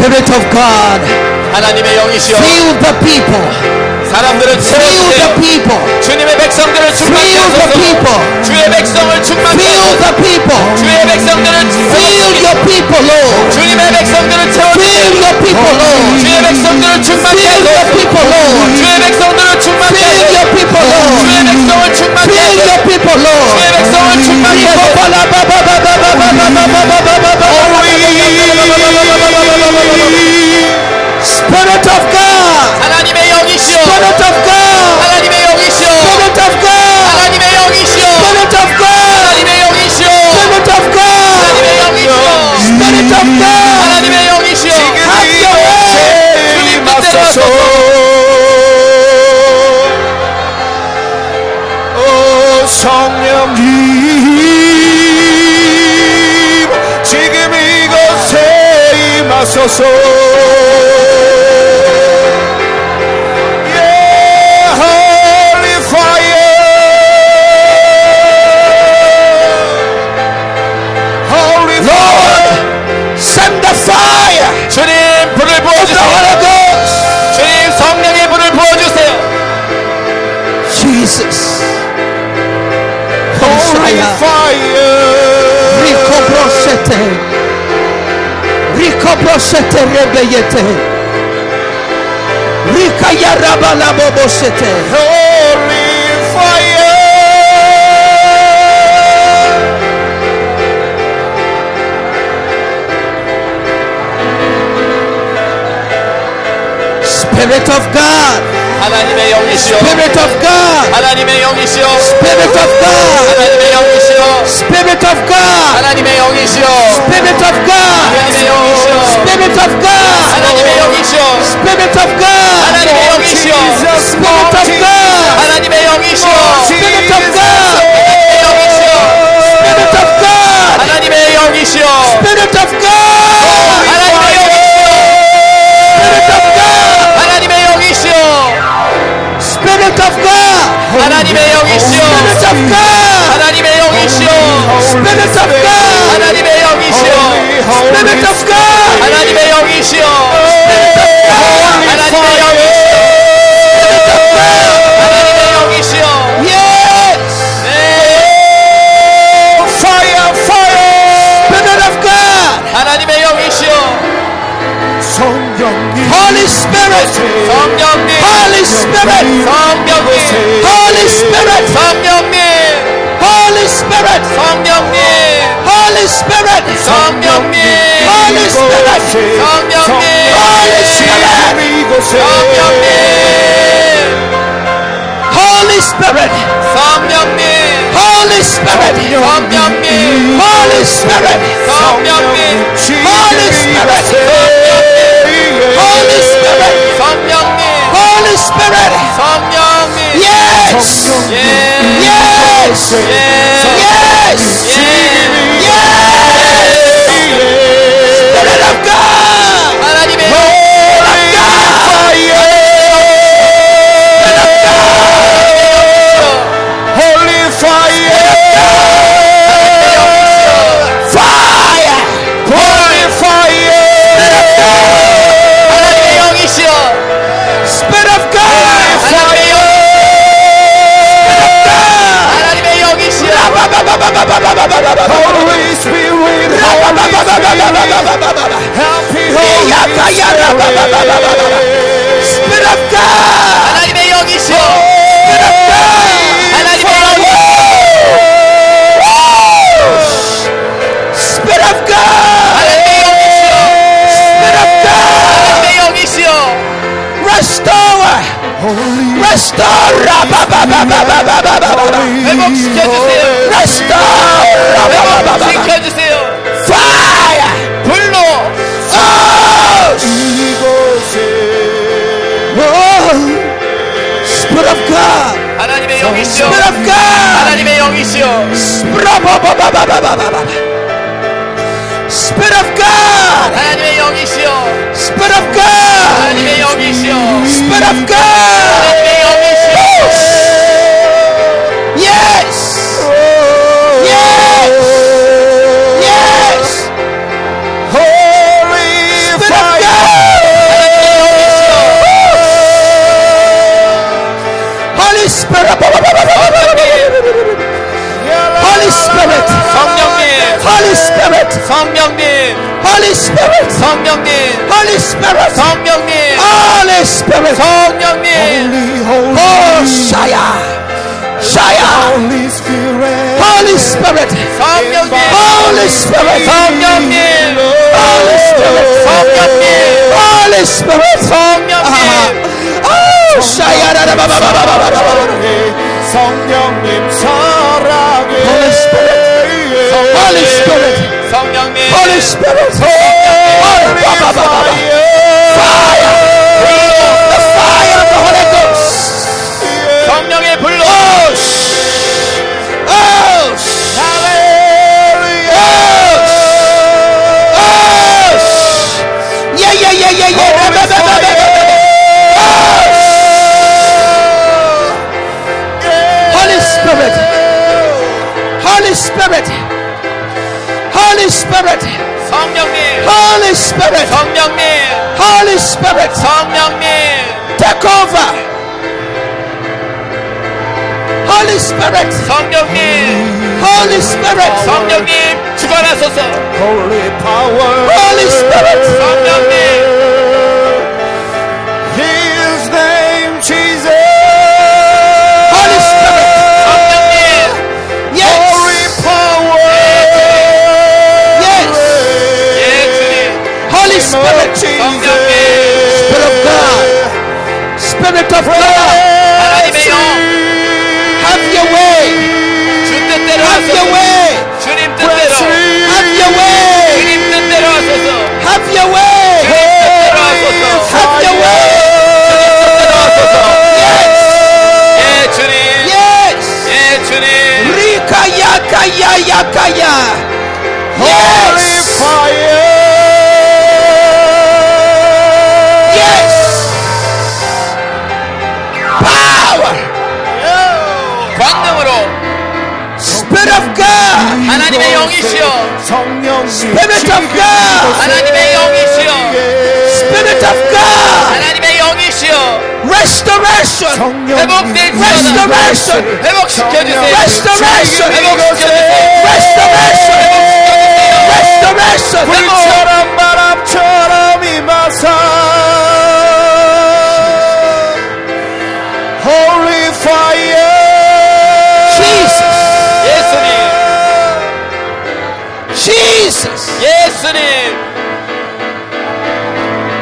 Speaker 2: Spirit of God,
Speaker 1: 하나님의 영이시여
Speaker 2: fill the people.
Speaker 1: 사람들을
Speaker 2: Fill the
Speaker 1: 채워주세요.
Speaker 2: people.
Speaker 1: 주님의 백성들을 충만케
Speaker 2: Fill the
Speaker 1: 하소서.
Speaker 2: people.
Speaker 1: 주의 백성을 충만케
Speaker 2: Fill
Speaker 1: 하소서.
Speaker 2: the people.
Speaker 1: 주의 백성들을
Speaker 2: Fill your people, Lord.
Speaker 1: 주님의 백성들을
Speaker 2: Fill
Speaker 1: 채워주세요.
Speaker 2: your people, Lord.
Speaker 1: 주의 백성들을 충만케
Speaker 2: Fill your
Speaker 1: 하소서.
Speaker 2: people, Lord.
Speaker 1: 주의 백성들을 충만케
Speaker 2: Fill
Speaker 1: 하소서.
Speaker 2: your people, Lord.
Speaker 1: 주의 백성을 충만케
Speaker 2: Fill
Speaker 1: 하소서.
Speaker 2: your people, Lord.
Speaker 1: 주의 백성을 충만케 하소서.
Speaker 2: Spirit of God.
Speaker 1: 하나님의 영이시여
Speaker 2: Spirit of God.
Speaker 1: 하나님의 영이시여
Speaker 2: Spirit of God.
Speaker 1: 하나님의 영이시여
Speaker 2: Spirit of God.
Speaker 1: 하나님의 영이시여
Speaker 2: Spirit of God.
Speaker 1: 하나님의 영이시여
Speaker 2: Spirit of God.
Speaker 1: 하나님의 영이시여
Speaker 2: Have your way.
Speaker 1: 주님 뜻대로 하소서.
Speaker 3: 성령님 지금 이곳에 임하소서. Yeah, holy fire, holy fire.
Speaker 2: Send the fire.
Speaker 1: 주님 불을
Speaker 2: The
Speaker 1: 부어주세요.
Speaker 2: Holy Ghost.
Speaker 1: 주님 성령의 불을 부어주세요.
Speaker 2: Jesus.
Speaker 3: Holy
Speaker 2: Hosea.
Speaker 3: fire.
Speaker 2: Rikobrosete. Rikobrosete rebeyete. Rikayarabalabobosete.
Speaker 3: Holy fire.
Speaker 2: Spirit of God.
Speaker 1: 하나님의 영이시여
Speaker 2: Spirit of God.
Speaker 1: 하나님의 영이시여
Speaker 2: Spirit of God.
Speaker 1: 하나님의 영이시여
Speaker 2: Spirit of God.
Speaker 1: 하나님의 영이시여
Speaker 2: Spirit of God.
Speaker 1: 하나님의 영이시여
Speaker 2: Spirit of God.
Speaker 1: 하나님의 영이시여
Speaker 2: Spirit of God.
Speaker 1: 하나님의 영이시여
Speaker 2: Spirit of God.
Speaker 1: 하나님의 영이시여
Speaker 2: Spirit of God.
Speaker 1: 하나님의 영이시여
Speaker 2: Spirit of God.
Speaker 1: 하나님의 영이시여
Speaker 2: Spirit of God.
Speaker 1: 하나님의 영이시여
Speaker 2: Spirit of God.
Speaker 1: 하나님의 영이시여
Speaker 2: Spirit of God.
Speaker 1: 하나님의 영이시여
Speaker 2: Spirit of God.
Speaker 1: 하나님의 영이시여
Speaker 2: Spirit of God.
Speaker 1: 하나님의 영이시여 하나님의 영이시여
Speaker 2: Yes.
Speaker 3: Fire, fire.
Speaker 2: Spirit of God.
Speaker 1: 하나님의 영이시여
Speaker 3: 성령님.
Speaker 2: Holy Spirit.
Speaker 1: 성령님
Speaker 2: Holy Spirit.
Speaker 1: 성령님
Speaker 2: Holy Spirit.
Speaker 1: 성령님
Speaker 2: Holy Spirit.
Speaker 1: 성령님
Speaker 2: Holy Spirit.
Speaker 1: 성령님
Speaker 2: Holy Spirit.
Speaker 1: 성령님
Speaker 2: Holy Spirit.
Speaker 1: 성령님
Speaker 2: Holy Spirit.
Speaker 1: 성령님
Speaker 2: Holy Spirit.
Speaker 1: 성령님
Speaker 2: Holy Spirit.
Speaker 1: 성령님
Speaker 2: Holy Spirit. Holy Spirit.
Speaker 1: 성령님
Speaker 2: Holy Spirit.
Speaker 1: 성령님
Speaker 2: Yes. Yes. Yes. Spirit of God.
Speaker 1: 하나님의
Speaker 3: Holy fire.
Speaker 2: Fire.
Speaker 3: Holy fire.
Speaker 1: 하나님의 영이시여
Speaker 2: Spirit of God.
Speaker 1: 하나님의 영이시여
Speaker 3: Holy Spirit. Holy Spirit. Happy Holy Spirit.
Speaker 2: Spirit of God.
Speaker 1: 하나님의 영이시여
Speaker 2: Spirit of God.
Speaker 1: 하나님의 영이시여
Speaker 2: Spirit of God.
Speaker 1: 하나님의 영이시여
Speaker 2: Spirit of God.
Speaker 1: 하나님의 영이시여
Speaker 2: Restore. Restore.
Speaker 1: 회복시켜주세요
Speaker 2: Restore.
Speaker 1: 회복시켜주세요
Speaker 2: Fire.
Speaker 1: 불로
Speaker 2: Oh.
Speaker 3: 이곳에
Speaker 2: Oh. Spirit of God.
Speaker 1: 하나님의 영이시여
Speaker 2: Spirit of God.
Speaker 1: 하나님의 영이시여
Speaker 2: Spirit of God.
Speaker 1: 하나님의 영이시여
Speaker 2: Spirit of God.
Speaker 1: 하나님의 영이시여
Speaker 2: Spirit of God.
Speaker 1: 하나님의 영이시여
Speaker 2: Yes. Yes. Yes.
Speaker 3: Holy
Speaker 2: Spirit of
Speaker 3: fire.
Speaker 2: God. Spirit.
Speaker 1: 성령님,
Speaker 2: Holy Spirit.
Speaker 1: 성령님,
Speaker 2: Oh, Shaya. Shaya.
Speaker 3: Holy Spirit.
Speaker 2: Holy Spirit.
Speaker 1: 성령님,
Speaker 2: Holy Spirit.
Speaker 1: 성령님,
Speaker 2: Holy Spirit.
Speaker 1: 성령님,
Speaker 2: Holy Spirit.
Speaker 1: 성령님,
Speaker 2: Oh, Shaya.
Speaker 3: 성령님 사랑해.
Speaker 2: Holy Spirit. Holy Spirit.
Speaker 1: 성령님,
Speaker 2: Holy Spirit.
Speaker 3: Holy
Speaker 2: Fire. The fire of the Holy Ghost.
Speaker 1: 성령의 불로,
Speaker 2: Oh, Holy Spirit. Holy Spirit. Holy Spirit.
Speaker 1: 성령님,
Speaker 2: Holy Spirit.
Speaker 1: 성령님,
Speaker 2: Holy Spirit.
Speaker 1: 성령님,
Speaker 2: Take over. Holy Spirit.
Speaker 1: 성령님,
Speaker 2: Holy Spirit.
Speaker 1: 성령님, 주관하소서.
Speaker 3: Holy power.
Speaker 2: Holy Spirit.
Speaker 1: 성령님,
Speaker 3: His name Jesus.
Speaker 2: Holy Spirit.
Speaker 1: 성령님,
Speaker 2: Yes.
Speaker 3: Holy power.
Speaker 2: Yes.
Speaker 1: 예, 주님,
Speaker 2: Holy Spirit.
Speaker 1: 성령님,
Speaker 2: Spirit of God. Spirit of God.
Speaker 1: 하나님의 영,
Speaker 2: Have your way.
Speaker 1: 주 뜻대로
Speaker 2: Have your
Speaker 1: 하소서.
Speaker 2: way.
Speaker 1: 주님 뜻대로,
Speaker 2: Have your way.
Speaker 1: 주님 뜻대로 하소서.
Speaker 2: Have your way.
Speaker 1: 뜻대로 하소서.
Speaker 2: Have your way.
Speaker 1: 뜻대로 하소서.
Speaker 2: Yes.
Speaker 1: 예, 주님,
Speaker 2: Yes.
Speaker 1: 예, 주님,
Speaker 2: Rika yaka ya yaka ya.
Speaker 3: Holy
Speaker 2: Yes.
Speaker 3: fire.
Speaker 2: Yes. Power.
Speaker 1: 광능으로
Speaker 2: Spirit of God.
Speaker 1: 하나님의 영이시여,
Speaker 3: 성령님.
Speaker 2: Spirit of God.
Speaker 1: 하나님의 영이시여,
Speaker 2: Spirit of God.
Speaker 1: 하나님의 영이시여,
Speaker 2: Restoration.
Speaker 1: 회복될지어다.
Speaker 2: Restoration.
Speaker 1: 회복시켜주세요.
Speaker 2: Restoration.
Speaker 1: 회복시켜주세요.
Speaker 2: Restoration. Restoration.
Speaker 3: 불처럼 바람처럼 임하사. Holy fire.
Speaker 2: Jesus.
Speaker 1: 예수님,
Speaker 2: Jesus.
Speaker 1: 예수님,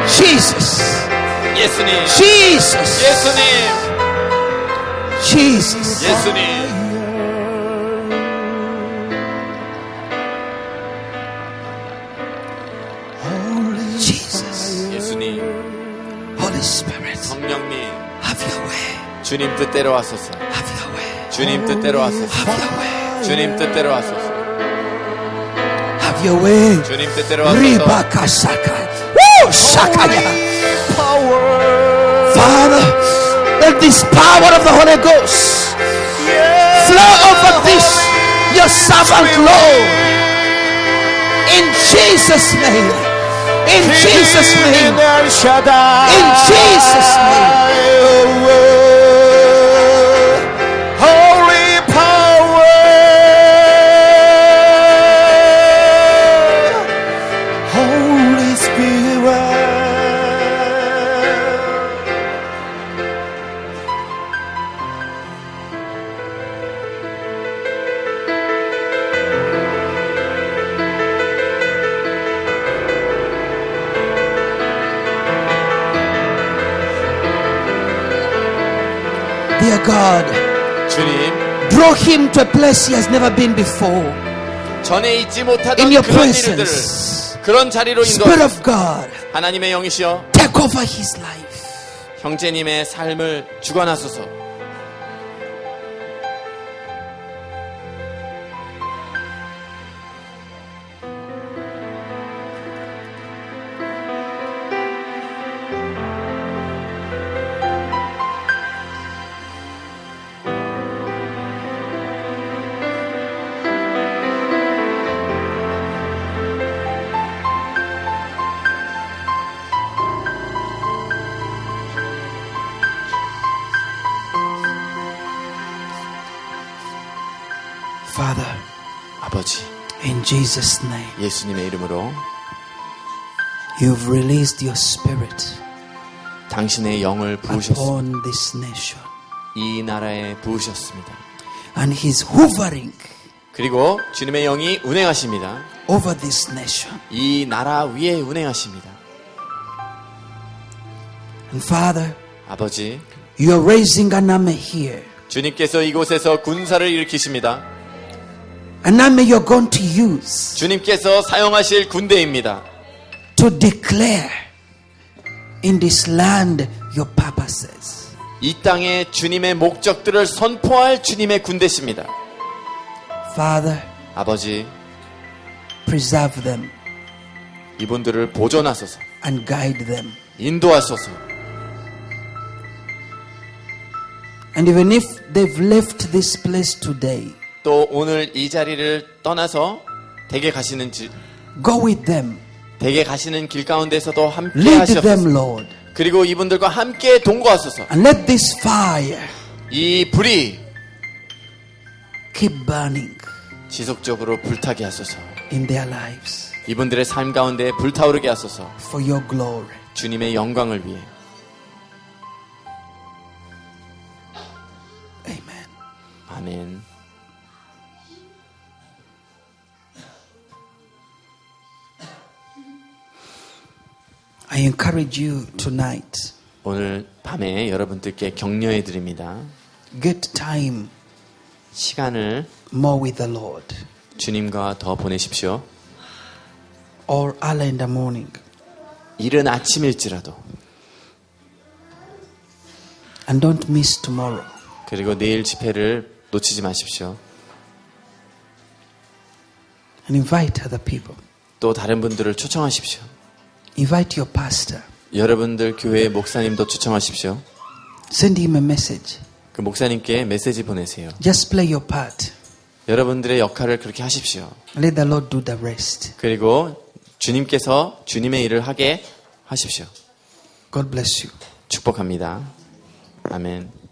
Speaker 2: Jesus.
Speaker 1: 예수님,
Speaker 2: Jesus.
Speaker 1: 예수님,
Speaker 2: Jesus.
Speaker 1: 예수님,
Speaker 2: Jesus.
Speaker 1: 예수님,
Speaker 2: Holy Spirit.
Speaker 1: 성령님,
Speaker 2: Have your way.
Speaker 1: 주님 뜻대로 하소서.
Speaker 2: Have your way.
Speaker 1: 주님 뜻대로 하소서.
Speaker 2: Have your way.
Speaker 1: 주님 뜻대로 하소서.
Speaker 2: Have your way.
Speaker 1: 주님 뜻대로 하소서.
Speaker 2: Ribaka Saka. Woo! Shakaya. Father, let this power of the Holy Ghost flow over this, your servant Lord. In Jesus' name. In Jesus' name. In Jesus' name.
Speaker 3: Holy power. Holy Spirit.
Speaker 2: Dear God,
Speaker 1: 주님,
Speaker 2: draw him to a place he has never been before.
Speaker 1: 전에 잊지 못하던
Speaker 2: In your
Speaker 1: 그런 일들을,
Speaker 2: presence.
Speaker 1: 그런 자리로
Speaker 2: Spirit
Speaker 1: 인도하소서.
Speaker 2: of God,
Speaker 1: 하나님의 영이시여,
Speaker 2: take over his life.
Speaker 1: 형제님의 삶을 주관하소서.
Speaker 2: Father,
Speaker 1: 아버지,
Speaker 2: in Jesus' name,
Speaker 1: 예수님의 이름으로
Speaker 2: You've released your spirit
Speaker 1: 당신의 영을 부으셨습니다.
Speaker 2: upon this nation.
Speaker 1: 이 나라에 부으셨습니다.
Speaker 2: And He's hovering
Speaker 1: 그리고 주님의 영이 운행하십니다.
Speaker 2: over this nation.
Speaker 1: 이 나라 위에 운행하십니다.
Speaker 2: And Father,
Speaker 1: 아버지,
Speaker 2: you're raising an army here.
Speaker 1: 주님께서 이곳에서 군사를 일으키십니다.
Speaker 2: An army you're going to use
Speaker 1: 주님께서 사용하실 군대입니다.
Speaker 2: to declare in this land your purposes.
Speaker 1: 이 땅에 주님의 목적들을 선포할 주님의 군대십니다.
Speaker 2: Father,
Speaker 1: 아버지,
Speaker 2: preserve them
Speaker 1: 이분들을 보존하소서,
Speaker 2: and guide them.
Speaker 1: 인도하소서.
Speaker 2: And even if they've left this place today,
Speaker 1: 또 오늘 이 자리를 떠나서 댁에 가시는
Speaker 2: go with them.
Speaker 1: 댁에 가시는 길 가운데서도 함께
Speaker 2: Lead them,
Speaker 1: 하시옵소서.
Speaker 2: Lord.
Speaker 1: 그리고 이분들과 함께 동거하소서.
Speaker 2: And let this fire
Speaker 1: 이 불이
Speaker 2: keep burning
Speaker 1: 지속적으로 불타게 하소서.
Speaker 2: in their lives
Speaker 1: 이분들의 삶 가운데 불타오르게 하소서.
Speaker 2: for your glory.
Speaker 1: 주님의 영광을 위해.
Speaker 2: Amen.
Speaker 1: 아멘.
Speaker 2: I encourage you tonight.
Speaker 1: 오늘 밤에 여러분들께 격려해 드립니다.
Speaker 2: Get time
Speaker 1: 시간을
Speaker 2: more with the Lord.
Speaker 1: 주님과 더 보내십시오.
Speaker 2: Or early in the morning.
Speaker 1: 이른 아침일지라도.
Speaker 2: And don't miss tomorrow.
Speaker 1: 그리고 내일 집회를 놓치지 마십시오.
Speaker 2: And invite other people.
Speaker 1: 또 다른 분들을 초청하십시오.
Speaker 2: Invite your pastor.
Speaker 1: 여러분들 교회의 목사님도 초청하십시오.
Speaker 2: Send him a message.
Speaker 1: 그 목사님께 메시지 보내세요.
Speaker 2: Just play your part.
Speaker 1: 여러분들의 역할을 그렇게 하십시오.
Speaker 2: Let the Lord do the rest.
Speaker 1: 그리고 주님께서 주님의 일을 하게 하십시오.
Speaker 2: God bless you.
Speaker 1: 축복합니다. 아멘.